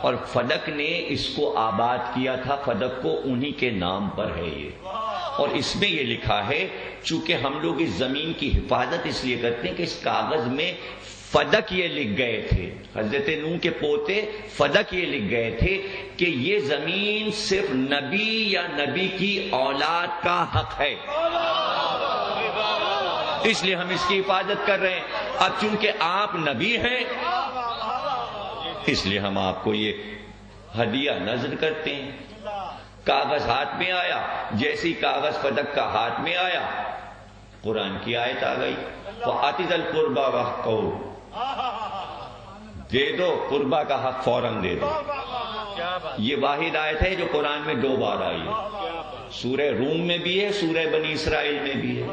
اور فدق نے اس کو آباد کیا تھا. فدق کو انہی کے نام پر ہے یہ. اور اس میں یہ لکھا ہے چونکہ ہم لوگ اس زمین کی حفاظت اس لیے کرتے ہیں کہ اس کاغذ میں فدق یہ لکھ گئے تھے، حضرت نوح کے پوتے فدق یہ لکھ گئے تھے کہ یہ زمین صرف نبی یا نبی کی اولاد کا حق ہے، اس لیے ہم اس کی حفاظت کر رہے ہیں. اب چونکہ آپ نبی ہیں اس لیے ہم آپ کو یہ ہدیہ نذر کرتے ہیں. کاغذ ہاتھ میں آیا، جیسی کاغذ فدق کا ہاتھ میں آیا قرآن کی آیت آ گئی، وَآتِ ذَا الْقُرْبَى وَحَقَّهُ، دے دو قربا کا حق فوراً دے دو. یہ واحد آیت ہے جو قرآن میں 2 بار آئی ہے. سورہ روم میں بھی ہے، سورہ بنی اسرائیل میں بھی ہے.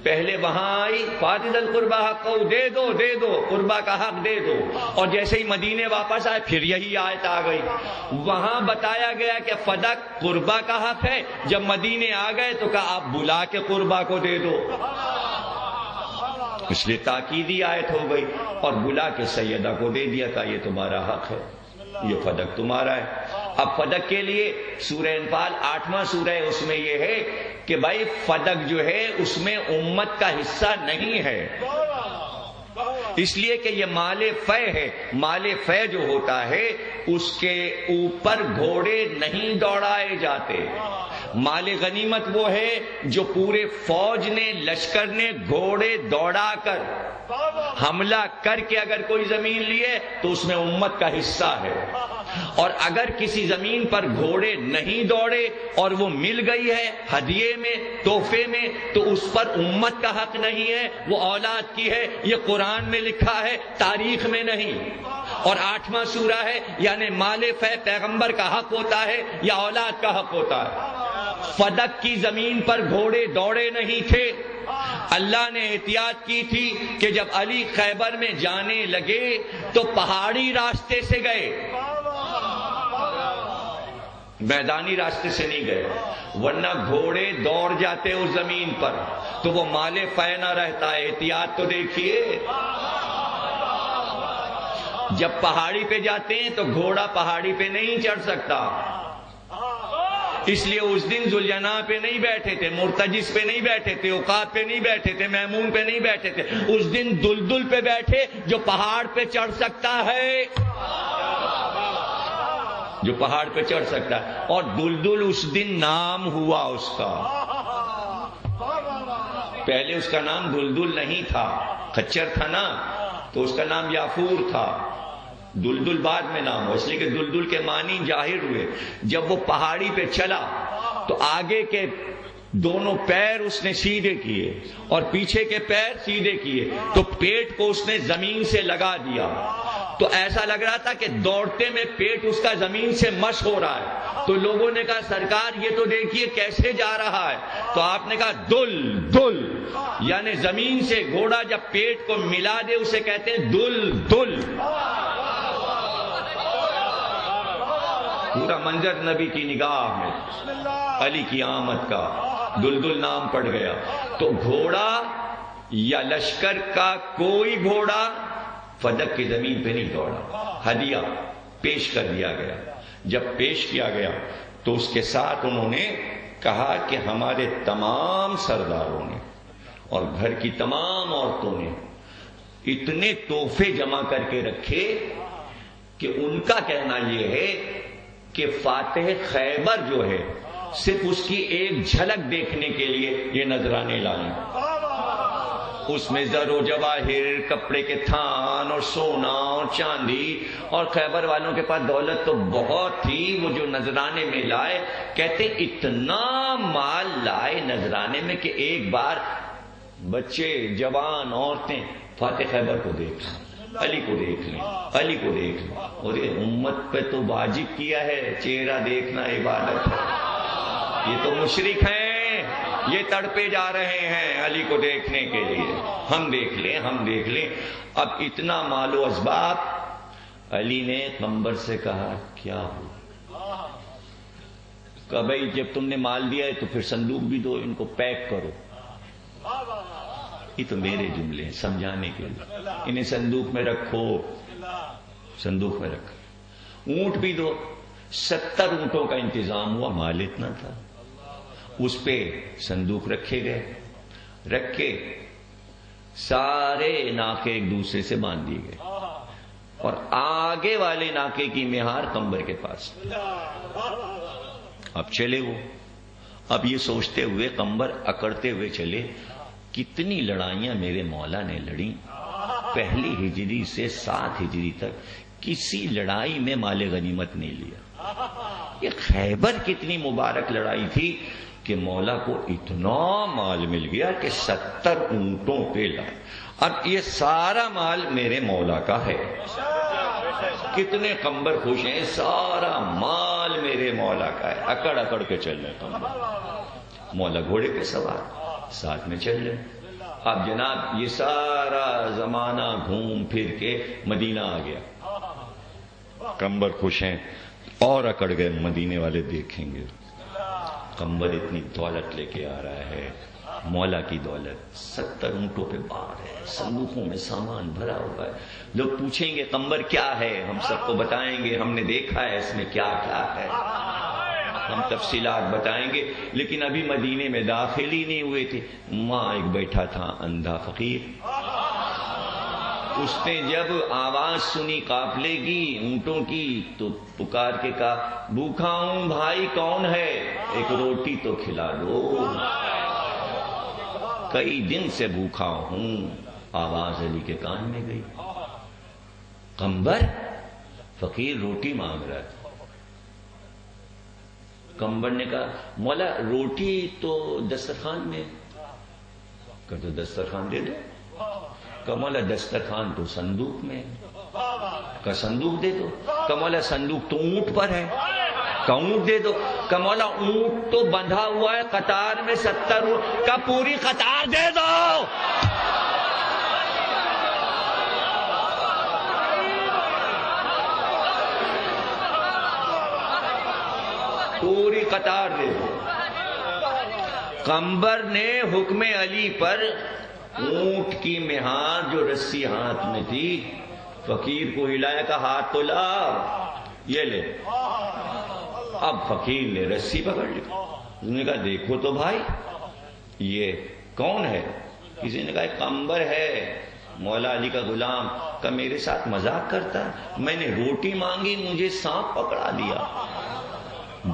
پہلے وہاں آئی فَآتِ ذَا الْقُرْبَى حَقَّهُ، دے دو دے دو قربا کا حق دے دو. اور جیسے ہی مدینے واپس آئے پھر یہی آیت آ گئی. وہاں بتایا گیا کہ فدق قربا کا حق ہے، جب مدینے آ گئے تو کہا آپ بلا کے قربا کو دے دو، اس لیے تاکیدی آیت ہو گئی. اور بلا کے سیدہ کو دے دیا کہ یہ تمہارا حق ہے، یہ فدق تمہارا ہے. اب فدق کے لیے سورہ انفال 8واں سورہ ہے، اس میں یہ ہے کہ بھائی فدق جو ہے اس میں امت کا حصہ نہیں ہے، اس لیے کہ یہ مال فے ہے. مال فے جو ہوتا ہے اس کے اوپر گھوڑے نہیں دوڑائے جاتے. مال غنیمت وہ ہے جو پورے فوج نے، لشکر نے گھوڑے دوڑا کر حملہ کر کے اگر کوئی زمین لیے تو اس میں امت کا حصہ ہے. اور اگر کسی زمین پر گھوڑے نہیں دوڑے اور وہ مل گئی ہے ہدیے میں، تحفے میں، تو اس پر امت کا حق نہیں ہے، وہ اولاد کی ہے. یہ قرآن میں لکھا ہے، تاریخ میں نہیں. اور 8واں سورہ ہے، یعنی مال فے پیغمبر کا حق ہوتا ہے یا اولاد کا حق ہوتا ہے. فدق کی زمین پر گھوڑے دوڑے نہیں تھے. اللہ نے احتیاط کی تھی کہ جب علی خیبر میں جانے لگے تو پہاڑی راستے سے گئے، میدانی راستے سے نہیں گئے، ورنہ گھوڑے دوڑ جاتے اس زمین پر تو وہ مال فے نہ رہتا. احتیاط تو دیکھیے، جب پہاڑی پہ جاتے ہیں تو گھوڑا پہاڑی پہ نہیں چڑھ سکتا، اس لیے اس دن ذوالجناح پہ نہیں بیٹھے تھے، مرتجس پہ نہیں بیٹھے تھے، عقاب پہ نہیں بیٹھے تھے، میمون پہ نہیں بیٹھے تھے. اس دن دلدل پہ بیٹھے جو پہاڑ پہ چڑھ سکتا ہے، جو پہاڑ پہ چڑھ سکتا ہے. اور دلدل اس دن نام ہوا اس کا، پہلے اس کا نام دلدل نہیں تھا، خچر تھا نا تو اس کا نام یافور تھا. دلدل بعد میں نام ہو، اس لیے کہ دلدل کے معنی ظاہر ہوئے. جب وہ پہاڑی پہ چلا تو آگے کے دونوں پیر اس نے سیدھے کیے اور پیچھے کے پیر سیدھے کیے تو پیٹ کو اس نے زمین سے لگا دیا. تو ایسا لگ رہا تھا کہ دوڑتے میں پیٹ اس کا زمین سے مس ہو رہا ہے. تو لوگوں نے کہا سرکار یہ تو دیکھیے کیسے جا رہا ہے. تو آپ نے کہا دل دل، یعنی زمین سے گھوڑا جب پیٹ کو ملا دے اسے کہتے ہیں دل دل. پورا منظر نبی کی نگاہ میں علی کی آمد کا دلدل نام پڑ گیا. تو گھوڑا یا لشکر کا کوئی گھوڑا فدق کی زمین پہ نہیں دوڑا، ہدیہ پیش کر دیا گیا۔ جب پیش کیا گیا تو اس کے ساتھ انہوں نے کہا کہ ہمارے تمام سرداروں نے اور گھر کی تمام عورتوں نے اتنے تحفے جمع کر کے رکھے کہ ان کا کہنا یہ ہے کہ فاتح خیبر جو ہے صرف اس کی ایک جھلک دیکھنے کے لیے یہ نذرانے لائیں۔ اس میں زر و جواہر، کپڑے کے تھان اور سونا اور چاندی، اور خیبر والوں کے پاس دولت تو بہت تھی، وہ جو نذرانے میں لائے کہتے اتنا مال لائے نذرانے میں کہ ایک بار بچے، جوان، عورتیں فاتح خیبر کو دیکھ لیں، علی کو دیکھ لیں، علی کو دیکھ لیں، اور یہ امت پہ تو واجب کیا ہے چہرہ دیکھنا عبادت ہے۔ یہ تو مشرک ہیں، یہ تڑپے جا رہے ہیں علی کو دیکھنے کے لیے، ہم دیکھ لیں، ہم دیکھ لیں۔ اب اتنا مال و اسباب، علی نے قمبر سے کہا کیا ہو؟ کہا بھائی جب تم نے مال دیا ہے تو پھر صندوق بھی دو، ان کو پیک کرو۔ یہ تو میرے جملے ہیں سمجھانے کے لیے، انہیں صندوق میں رکھو، صندوق میں رکھو، اونٹ بھی دو۔ 70 اونٹوں کا انتظام ہوا، مال اتنا تھا، اس پہ صندوق رکھے گئے، رکھ کے سارے ناکے ایک دوسرے سے باندھ دیے گئے، اور آگے والے ناکے کی مہار قمبر کے پاس۔ اب چلے وہ، اب یہ سوچتے ہوئے قمبر اکڑتے ہوئے چلے، کتنی لڑائیاں میرے مولا نے لڑی، پہلی ہجری سے 7 ہجری تک کسی لڑائی میں مال غنیمت نہیں لیا۔ یہ خیبر کتنی مبارک لڑائی تھی کہ مولا کو اتنا مال مل گیا کہ 70 اونٹوں پہ لائے۔ اب یہ سارا مال میرے مولا کا ہے۔ کتنے قمبر خوش ہیں، سارا مال میرے مولا کا ہے۔ اکڑ اکڑ کے چل رہے قمبر، مولا گھوڑے پہ سوار، ساتھ میں چل رہے۔ اب جناب یہ سارا زمانہ گھوم پھر کے مدینہ آ گیا، قمبر خوش ہیں اور اکڑ گئے، مدینے والے دیکھیں گے قمبر اتنی دولت لے کے آ رہا ہے، مولا کی دولت، 70 اونٹوں پہ بار ہے، صندوقوں میں سامان بھرا ہوا ہے۔ لوگ پوچھیں گے قمبر کیا ہے، ہم سب کو بتائیں گے ہم نے دیکھا ہے اس میں کیا کیا ہے، ہم تفصیلات بتائیں گے۔ لیکن ابھی مدینے میں داخل ہی نہیں ہوئے تھے، وہاں ایک بیٹھا تھا اندھا فقیر، اس نے جب آواز سنی قافلے کی، اونٹوں کی، تو پکار کے کہا بھوکا ہوں بھائی، کون ہے، ایک روٹی تو کھلا دو، کئی دن سے بھوکا ہوں۔ آواز علی کے کان میں گئی، قمبر، فقیر روٹی مانگ رہا ہے۔ قمبر نے کہا مولا روٹی تو دسترخوان میں، کہ تو دسترخوان دے دو۔ کہ مولا دسترخوان تو صندوق میں، کہ صندوق دے دو۔ کہ مولا صندوق تو اونٹ پر ہے، کہ اونٹ دے دو۔ کہ مولا اونٹ تو بندھا ہوا ہے قطار میں 70 اونٹ، کہ پوری قطار دے دو۔ پوری قطار دے دو۔ قمبر نے حکم علی پر اونٹ کی مہار جو رسی ہاتھ میں تھی، فقیر کو ہلایا کہ ہاتھ تو لا، یہ لے۔ اب فقیر نے رسی پکڑ لی، اس نے کہا دیکھو تو بھائی یہ کون ہے؟ کسی نے کہا قمبر ہے، مولا علی کا غلام۔ کہ میرے ساتھ مذاق کرتا ہے، میں نے روٹی مانگی مجھے سانپ پکڑا دیا،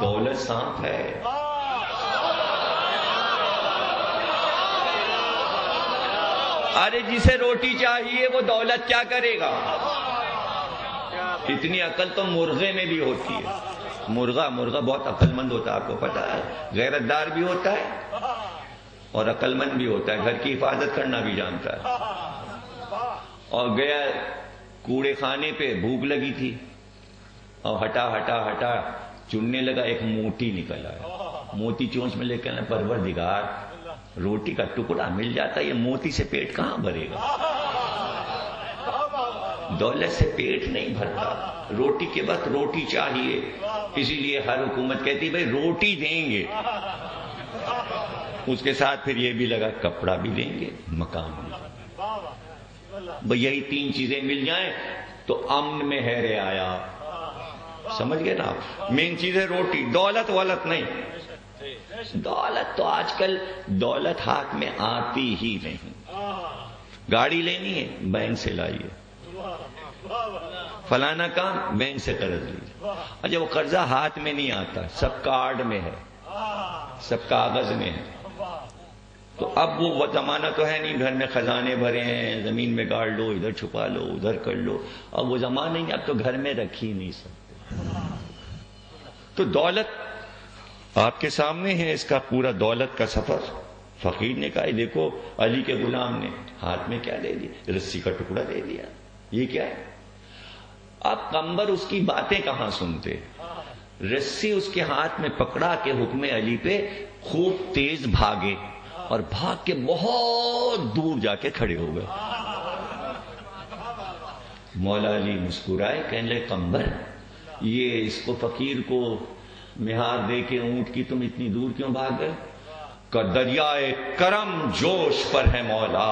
دولت سانپ ہے۔ ارے جسے روٹی چاہیے وہ دولت کیا کرے گا؟ اتنی عقل تو مرغے میں بھی ہوتی ہے۔ مرغا بہت عقل مند ہوتا ہے، آپ کو پتا ہے، غیرت دار بھی ہوتا ہے اور عقل مند بھی ہوتا ہے، گھر کی حفاظت کرنا بھی جانتا ہے۔ اور گیا کوڑے خانے پہ، بھوک لگی تھی، اور ہٹا چننے لگا، ایک موتی نکل آیا، موتی چونچ میں لے کے آنا، پروردگار روٹی کا ٹکڑا مل جاتا، یہ موتی سے پیٹ کہاں بھرے گا؟ دولت سے پیٹ نہیں بھرتا، روٹی کے وقت روٹی چاہیے، اسی لیے ہر حکومت کہتی بھائی روٹی دیں گے، اس کے ساتھ پھر یہ بھی لگا کپڑا بھی دیں گے، مکان بھی۔ بھئی یہی تین چیزیں مل جائیں تو امن میں ہے رعایا. سمجھ گئے نا آپ؟ مین چیز ہے روٹی. دولت والت نہیں. دولت تو آج کل دولت ہاتھ میں آتی ہی نہیں. گاڑی لینی ہے بینک سے لائیے, فلانا کام بینک سے قرض لیجیے. اچھا وہ قرضہ ہاتھ میں نہیں آتا, سب کارڈ میں ہے, سب کاغذ میں ہے. تو اب وہ زمانہ تو ہے نہیں, گھر میں خزانے بھرے ہیں, زمین میں گاڑ لو, ادھر چھپا لو, ادھر کر لو. اب وہ زمانہ نہیں, اب تو گھر میں رکھ ہی نہیں سکتے. تو دولت آپ کے سامنے ہے, اس کا پورا دولت کا سفر. فقیر نے کہا دیکھو علی کے غلام نے ہاتھ میں کیا دے دیا, رسی کا ٹکڑا دے دیا, یہ کیا ہے؟ اب قمبر اس کی باتیں کہاں سنتے. رسی اس کے ہاتھ میں پکڑا کے حکم علی پہ خوب تیز بھاگے, اور بھاگ کے بہت دور جا کے کھڑے ہو گئے. مولا علی مسکرائے, کہنے لگے قمبر یہ اس کو فقیر کو مہار دے کے اونٹ کی تم اتنی دور کیوں بھاگ گئے؟ کہ دریائے کرم جوش پر ہے مولا.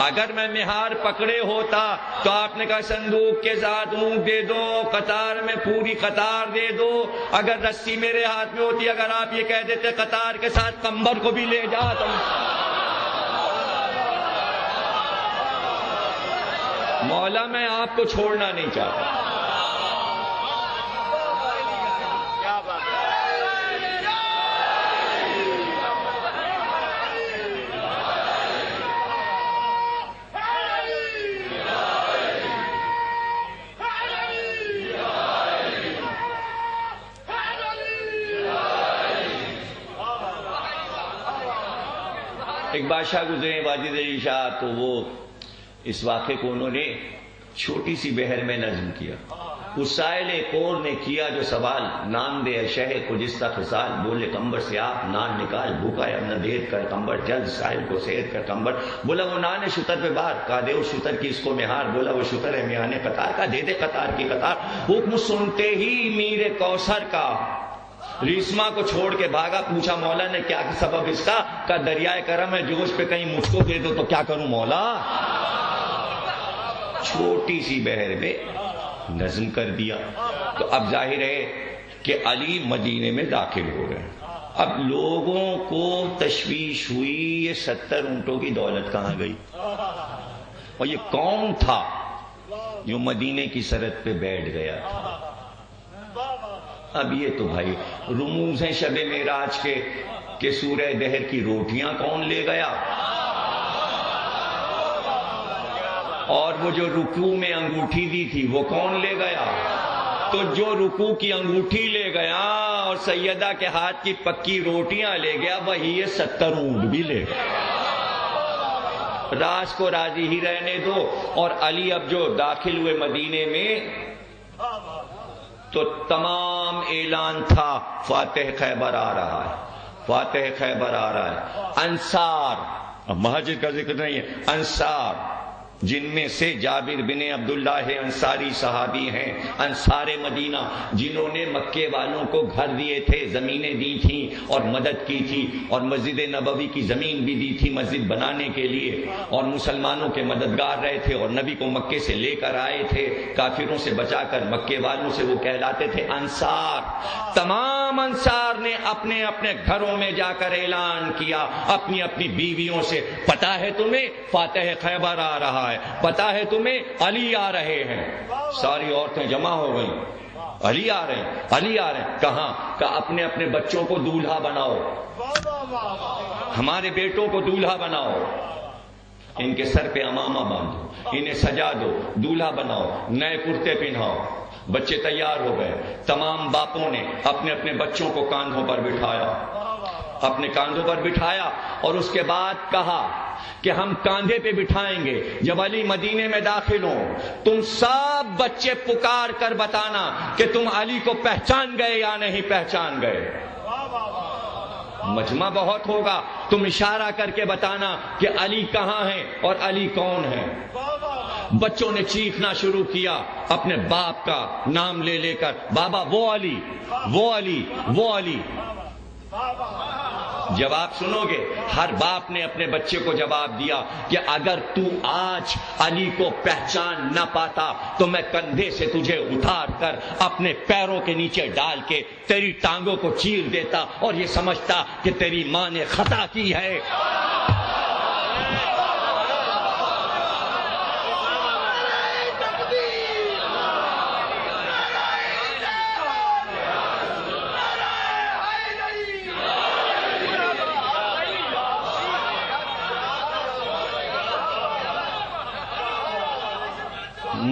اگر میں مہار پکڑے ہوتا تو آپ نے کہا صندوق کے ساتھ اونٹ دے دو, قطار میں پوری قطار دے دو. اگر رسی میرے ہاتھ میں ہوتی, اگر آپ یہ کہہ دیتے قطار کے ساتھ قمبر کو بھی لے جا, تو مولا میں آپ کو چھوڑنا نہیں چاہتا. ایک بادشاہ گزرے واجد علی شاہ, تو وہ اس واقعے کو انہوں نے چھوٹی سی بحر میں نظم کیا. اس سائل کور نے کیا جو سوال, نام دے شہ کو جس کا خصال. بولے قمبر سے آپ نان نکال, بھوکا ہے نہ دیر کر قمبر, جلد سائل کو سیر کر قمبر. بولا وہ نان ہے شتر پہ بات, کہا دے اس شتر کی اس کو مہار. بولا وہ شتر ہے میانے قطار کا, دے دے قطار کی قطار. حکم سنتے ہی میر کوثر کا ریسما کو چھوڑ کے بھاگا. پوچھا مولا نے کیا سبب اس کا؟ کہ دریائے کرم ہے جوش پہ, کہیں مجھ کو دے دو تو کیا کروں مولا. چھوٹی سی بحر میں نظم کر دیا. تو اب ظاہر ہے کہ علی مدینے میں داخل ہو گئے. اب لوگوں کو تشویش ہوئی, یہ 70 اونٹوں کی دولت کہاں گئی, اور یہ کون تھا جو مدینے کی سرحد پہ بیٹھ گیا تھا. اب یہ تو بھائی رموز ہیں شب معراج کے کہ سورہ دہر کی روٹیاں کون لے گیا, اور وہ جو رکوع میں انگوٹھی دی تھی وہ کون لے گیا. تو جو رکوع کی انگوٹھی لے گیا اور سیدہ کے ہاتھ کی پکی روٹیاں لے گیا, وہی یہ 70 اونٹ بھی لے گیا. راز کو راضی ہی رہنے دو. اور علی اب جو داخل ہوئے مدینے میں تو تمام اعلان تھا فاتح خیبر آ رہا ہے, فاتح خیبر آ رہا ہے. انصار, اب مہاجر کا ذکر نہیں ہے, انصار جن میں سے جابر بن عبداللہ انصاری صحابی ہیں, انصار مدینہ جنہوں نے مکے والوں کو گھر دیے تھے, زمینیں دی تھیں اور مدد کی تھی, اور مسجد نبوی کی زمین بھی دی تھی مسجد بنانے کے لیے, اور مسلمانوں کے مددگار رہے تھے, اور نبی کو مکے سے لے کر آئے تھے کافروں سے بچا کر. مکے والوں سے وہ کہلاتے تھے انصار. تمام انصار نے اپنے اپنے گھروں میں جا کر اعلان کیا اپنی اپنی بیویوں سے, پتا ہے تمہیں فاتح خیبر آ رہا ہے, پتا ہے تمہیں علی آ رہے ہیں. ساری عورتیں جمع ہو گئیں, علی آ رہے ہیں, علی آ رہے ہیں. کہاں؟ کہ اپنے اپنے بچوں کو دولہا بناؤ, ہمارے بیٹوں کو دولہا بناؤ, ان کے سر پہ امامہ باندھو, انہیں سجا دو, دولہا بناؤ, نئے کرتے پہناؤ. بچے تیار ہو گئے. تمام باپوں نے اپنے اپنے بچوں کو کاندھوں پر بٹھایا, اپنے کاندھوں پر بٹھایا, اور اس کے بعد کہا کہ ہم کاندھے پہ بٹھائیں گے. جب علی مدینے میں داخل ہوں تم سب بچے پکار کر بتانا کہ تم علی کو پہچان گئے یا نہیں پہچان گئے. مجمع بہت ہوگا, تم اشارہ کر کے بتانا کہ علی کہاں ہے اور علی کون ہے. بچوں نے چیخنا شروع کیا اپنے باپ کا نام لے لے کر, بابا وہ علی, وہ علی, وہ علی. جواب سنو گے؟ ہر باپ نے اپنے بچے کو جواب دیا کہ اگر تو آج علی کو پہچان نہ پاتا تو میں کندھے سے تجھے اٹھا کر اپنے پیروں کے نیچے ڈال کے تیری ٹانگوں کو چیر دیتا اور یہ سمجھتا کہ تیری ماں نے خطا کی ہے۔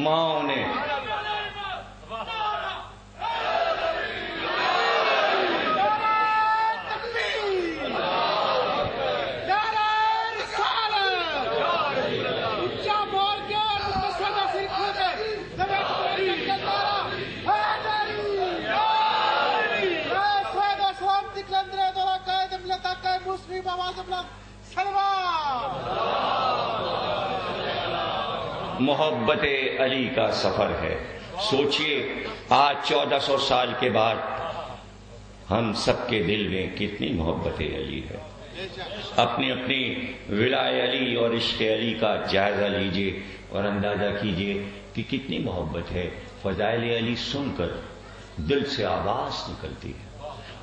ماں نے محبت علی کا سفر ہے۔ سوچئے آج 1400 سال کے بعد ہم سب کے دل میں کتنی محبت علی ہے۔ اپنی اپنی ولایت علی اور عشق علی کا جائزہ لیجئے اور اندازہ کیجئے کہ کتنی محبت ہے۔ فضائل علی سن کر دل سے آواز نکلتی ہے،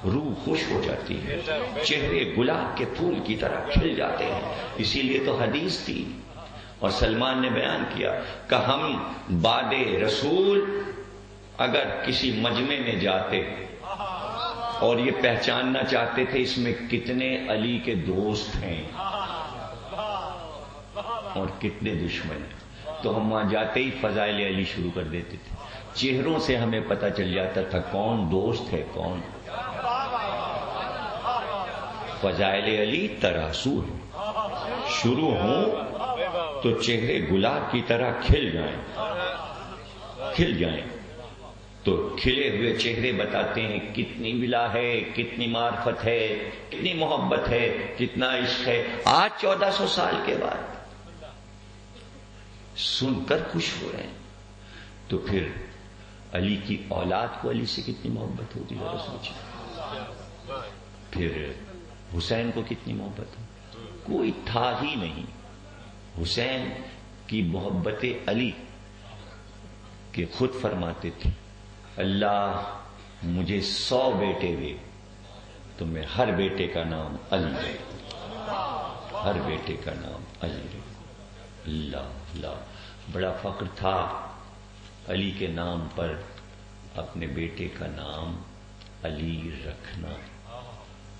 روح خوش ہو جاتی ہے، چہرے گلاب کے پھول کی طرح کھل جاتے ہیں۔ اسی لیے تو حدیث تھی اور سلمان نے بیان کیا کہ ہم بعد رسول اگر کسی مجمع میں جاتے اور یہ پہچاننا چاہتے تھے اس میں کتنے علی کے دوست ہیں اور کتنے دشمن ہیں، تو ہم وہاں جاتے ہی فضائل علی شروع کر دیتے تھے۔ چہروں سے ہمیں پتہ چل جاتا تھا کون دوست ہے کون۔ فضائل علی تراسو ہے، شروع ہوں تو چہرے گلاب کی طرح کھل جائیں تو کھلے ہوئے چہرے بتاتے ہیں کتنی ولا ہے، کتنی معرفت ہے، کتنی محبت ہے، کتنا عشق ہے۔ آج 1400 سال کے بعد سن کر خوش ہو رہے ہیں تو پھر علی کی اولاد کو علی سے کتنی محبت ہوتی ذرا سوچیں۔ پھر حسین کو کتنی محبت ہو، کوئی تھا ہی نہیں۔ حسین کی محبت علی کہ خود فرماتے تھے اللہ مجھے 100 بیٹے دے تو میں ہر بیٹے کا نام علی رکھوں، ہر بیٹے کا نام علی رکھوں۔ اللہ اللہ، بڑا فخر تھا علی کے نام پر اپنے بیٹے کا نام علی رکھنا۔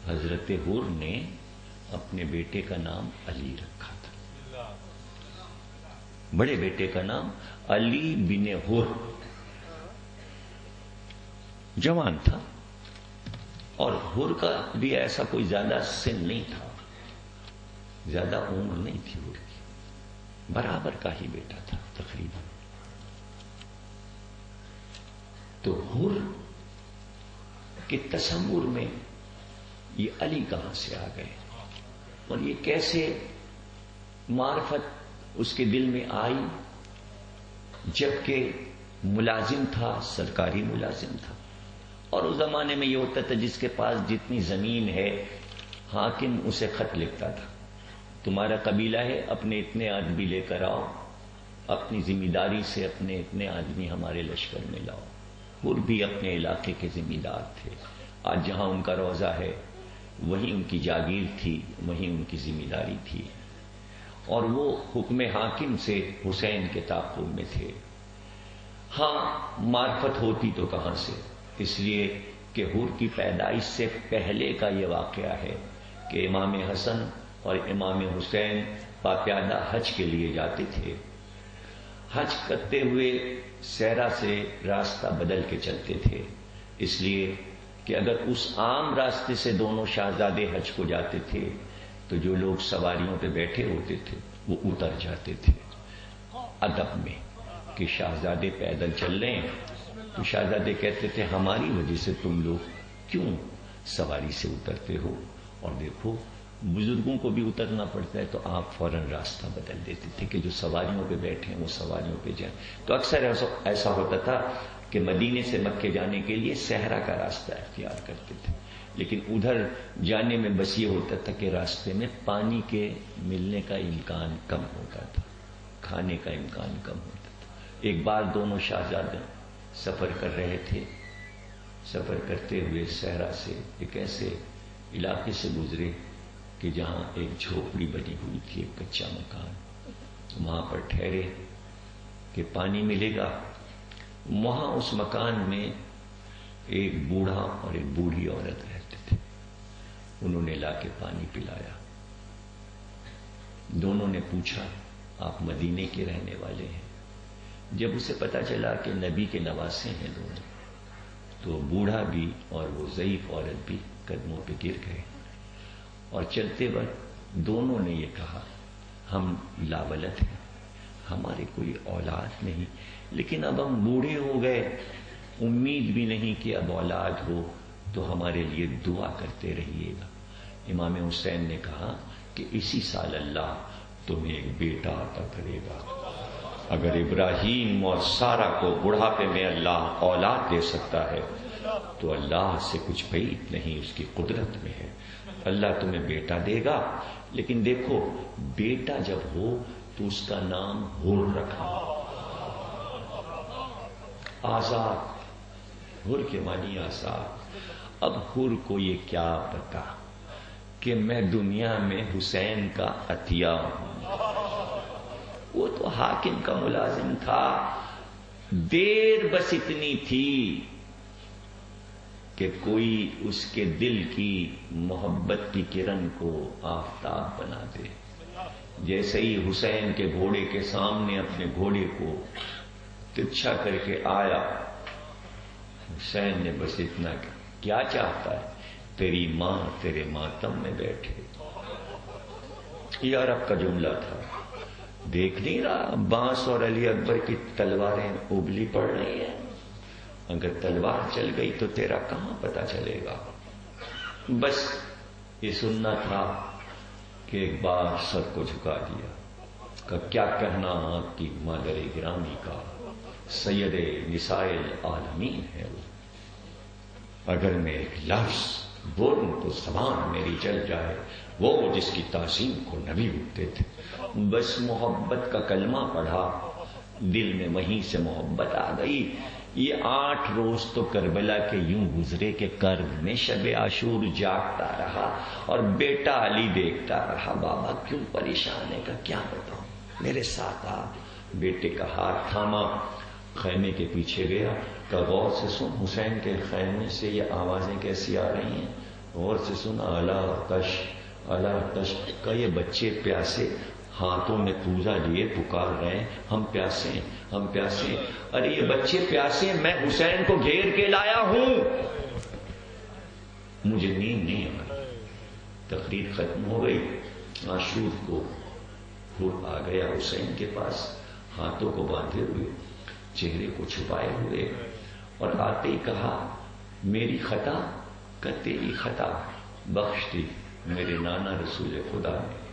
حضرت حر نے اپنے بیٹے کا نام علی رکھا تھا، بڑے بیٹے کا نام علی بن حر، جوان تھا اور حر کا بھی ایسا کوئی زیادہ سن نہیں تھا، زیادہ عمر نہیں تھی حر کی، برابر کا ہی بیٹا تھا تقریباً۔ تو حر کے تصور میں یہ علی کہاں سے آ گئے اور یہ کیسے معرفت اس کے دل میں آئی، جبکہ ملازم تھا، سرکاری ملازم تھا۔ اور اس زمانے میں یہ ہوتا تھا جس کے پاس جتنی زمین ہے حاکم اسے خط لکھتا تھا، تمہارا قبیلہ ہے اپنے اتنے آدمی لے کر آؤ، اپنی ذمہ داری سے اپنے اتنے آدمی ہمارے لشکر میں لاؤ۔ اور بھی اپنے علاقے کے ذمہ دار تھے، آج جہاں ان کا روضہ ہے وہیں ان کی جاگیر تھی، وہیں ان کی ذمہ داری تھی، اور وہ حکم حاکم سے حسین کے تعاقب میں تھے۔ ہاں معرفت ہوتی تو کہاں سے، اس لیے کہ حر کی پیدائش سے پہلے کا یہ واقعہ ہے کہ امام حسن اور امام حسین باقاعدہ حج کے لیے جاتے تھے۔ حج کرتے ہوئے صحرا سے راستہ بدل کے چلتے تھے، اس لیے کہ اگر اس عام راستے سے دونوں شہزادے حج کو جاتے تھے تو جو لوگ سواریوں پہ بیٹھے ہوتے تھے وہ اتر جاتے تھے ادب میں کہ شہزادے پیدل چل رہے ہیں، تو شہزادے کہتے تھے ہماری وجہ سے تم لوگ کیوں سواری سے اترتے ہو، اور دیکھو بزرگوں کو بھی اترنا پڑتا ہے تو آپ فوراً راستہ بدل دیتے تھے کہ جو سواریوں پہ بیٹھے ہیں وہ سواریوں پہ جائیں۔ تو اکثر ایسا ہوتا تھا کہ مدینے سے مکے جانے کے لیے صحرا کا راستہ اختیار کرتے تھے، لیکن ادھر جانے میں بس یہ ہوتا تھا کہ راستے میں پانی کے ملنے کا امکان کم ہوتا تھا، کھانے کا امکان کم ہوتا تھا۔ ایک بار دونوں شاہزادے سفر کر رہے تھے، سفر کرتے ہوئے صحرا سے ایک ایسے علاقے سے گزرے کہ جہاں ایک جھوپڑی بنی ہوئی تھی، ایک کچا مکان۔ وہاں پر ٹھہرے کہ پانی ملے گا۔ وہاں اس مکان میں ایک بوڑھا اور ایک بوڑھی عورت رہتے تھے۔ انہوں نے لا کے پانی پلایا۔ دونوں نے پوچھا آپ مدینے کے رہنے والے ہیں؟ جب اسے پتا چلا کہ نبی کے نواسے ہیں دونوں، تو بوڑھا بھی اور وہ ضعیف عورت بھی قدموں پہ گر گئے، اور چلتے وقت دونوں نے یہ کہا ہم لاولد ہیں، ہمارے کوئی اولاد نہیں، لیکن اب ہم بوڑھے ہو گئے، امید بھی نہیں کہ اب اولاد ہو، تو ہمارے لیے دعا کرتے رہیے گا۔ امام حسین نے کہا کہ اسی سال اللہ تمہیں ایک بیٹا عطا کرے گا۔ اگر ابراہیم اور سارا کو بڑھاپے میں اللہ اولاد دے سکتا ہے تو اللہ سے کچھ بعید نہیں، اس کی قدرت میں ہے، اللہ تمہیں بیٹا دے گا۔ لیکن دیکھو بیٹا جب ہو تو اس کا نام حر رکھا، آزاد، حر کے معنی آزاد۔ اب حر کو یہ کیا پتا کہ میں دنیا میں حسین کا عطیہ ہوں، وہ تو حاکم کا ملازم تھا۔ دیر بس اتنی تھی کہ کوئی اس کے دل کی محبت کی کرن کو آفتاب بنا دے۔ جیسے ہی حسین کے گھوڑے کے سامنے اپنے گھوڑے کو ترچھا کر کے آیا، حسین نے بس اتنا کیا چاہتا ہے، تیری ماں تیرے ماتم میں بیٹھے۔ یہ عرب کا جملہ تھا۔ دیکھ نہیں رہا بانس اور علی اکبر کی تلواریں ابلی پڑ رہی ہیں؟ اگر تلوار چل گئی تو تیرا کہاں پتا چلے گا؟ بس یہ سننا تھا کہ ایک بار سر کو جھکا دیا کہ کیا کہنا آپ کی مادر گرامی کا، سید نساء العالمین ہے وہ، اگر میں ایک لفظ بولوں تو زبان میری جل جائے، وہ جس کی تعظیم کو نبی ہوتے تھے۔ بس محبت کا کلمہ پڑھا، دل میں وہیں سے محبت آ گئی۔ یہ 8 روز تو کربلا کے یوں گزرے کہ کرب میں شب عاشور جاگتا رہا اور بیٹا علی دیکھتا رہا۔ بابا کیوں پریشان ہے؟ کہ کیا بتاؤں، میرے ساتھ آ۔ بیٹے کا ہاتھ تھاما، خیمے کے پیچھے گیا کہ غور سے سن، حسین کے خیمے سے یہ آوازیں کیسی آ رہی ہیں؟ غور سے سنا، اللہ تش اللہ تش، کا یہ بچے پیاسے ہاتھوں میں کوزہ لیے پکار رہے ہیں، ہم پیاسے ہیں، ہم پیاسے ہیں۔ ارے یہ بچے پیاسے ہیں، میں حسین کو گھیر کے لایا ہوں۔ مجھے نیند نہیں آ رہی۔ تقریر ختم ہو گئی، عاشور کو حر آ گیا حسین کے پاس، ہاتھوں کو باندھے ہوئے، چہرے کو چھپائے ہوئے، اور آتے ہی کہا میری خطا، کہ تیری خطا بخش دی میرے نانا رسول خدا نے،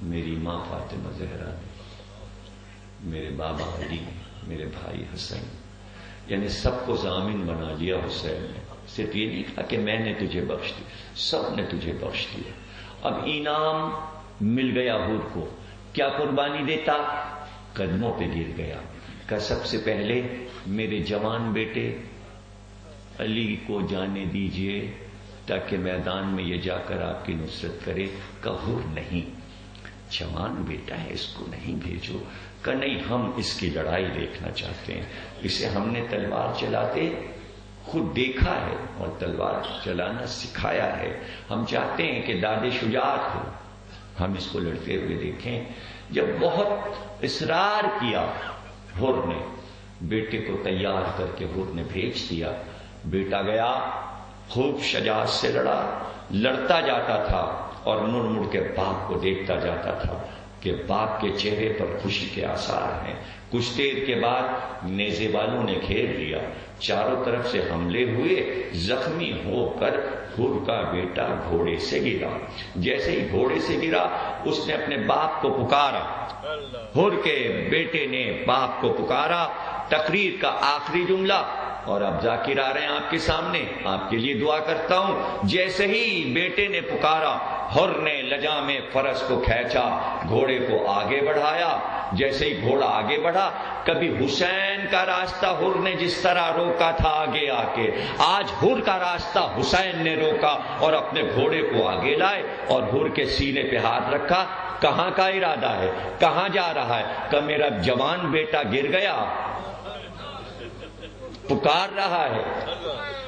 میری ماں فاطمہ زہرا نے، میرے بابا علی نے، میرے بھائی حسن، یعنی سب کو ضامن بنا لیا حسین نے۔ صرف یہ نہیں کہا کہ میں نے تجھے بخش دی، سب نے تجھے بخش دیا۔ اب انعام مل گیا حور کو، کیا قربانی دیتا؟ قدموں پہ گر گیا کہ سب سے پہلے میرے جوان بیٹے علی کو جانے دیجئے تاکہ میدان میں یہ جا کر آپ کی نصرت کرے۔ کہ حور نہیں، جوان بیٹا ہے، اس کو نہیں بھیجو۔ کہ نہیں، ہم اس کی لڑائی دیکھنا چاہتے ہیں، اسے ہم نے تلوار چلاتے خود دیکھا ہے اور تلوار چلانا سکھایا ہے، ہم چاہتے ہیں کہ داد شجاعت ہو، ہم اس کو لڑتے ہوئے دیکھیں۔ جب بہت اصرار کیا حر نے، بیٹے کو تیار کر کے حر نے بھیج دیا۔ بیٹا گیا، خوب شجاعت سے لڑتا جاتا تھا اور مڑ مڑ کے باپ کو دیکھتا جاتا تھا کہ باپ کے چہرے پر خوشی کے آثار ہیں۔ کچھ دیر کے بعد نیزے والوں نے گھیر لیا، چاروں طرف سے حملے ہوئے، زخمی ہو کر حر کا بیٹا گھوڑے سے گرا۔ جیسے ہی گھوڑے سے گرا اس نے اپنے باپ کو پکارا، حر کے بیٹے نے باپ کو پکارا۔ تقریر کا آخری جملہ اور اب ذاکر آ رہے ہیں آپ کے سامنے، آپ کے لیے دعا کرتا ہوں۔ جیسے ہی بیٹے نے پکارا، حر نے لجام فرس کو کھینچا، گھوڑے کو آگے بڑھایا۔ جیسے ہی گھوڑا آگے بڑھا، کبھی حسین کا راستہ حر نے جس طرح روکا تھا آگے آ کے، آج حر کا راستہ حسین نے روکا اور اپنے گھوڑے کو آگے لائے اور حر کے سینے پہ ہاتھ رکھا۔ کہاں کا ارادہ ہے؟ کہاں جا رہا ہے؟ کہ میرا جوان بیٹا گر گیا، پکار رہا ہے،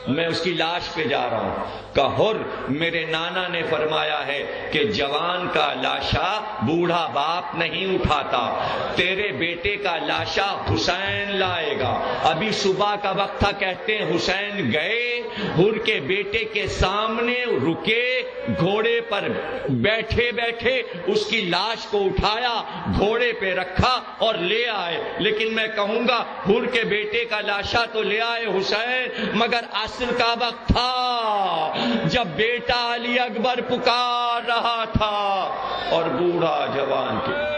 میں اس کی لاش پہ جا رہا ہوں۔ کہ حر، میرے نانا نے فرمایا ہے کہ جوان کا لاشا بوڑھا باپ نہیں اٹھاتا، تیرے بیٹے کا لاشا حسین لائے گا۔ ابھی صبح کا وقت تھا، کہتے ہیں حسین گئے، حر کے بیٹے کے سامنے رکے، گھوڑے پر بیٹھے بیٹھے اس کی لاش کو اٹھایا، گھوڑے پہ رکھا اور لے آئے۔ لیکن میں کہوں گا حر کے بیٹے کا لاشا تو لے آئے حسین، مگر اصل کا وقت تھا جب بیٹا علی اکبر پکار رہا تھا اور بوڑھا جوان کے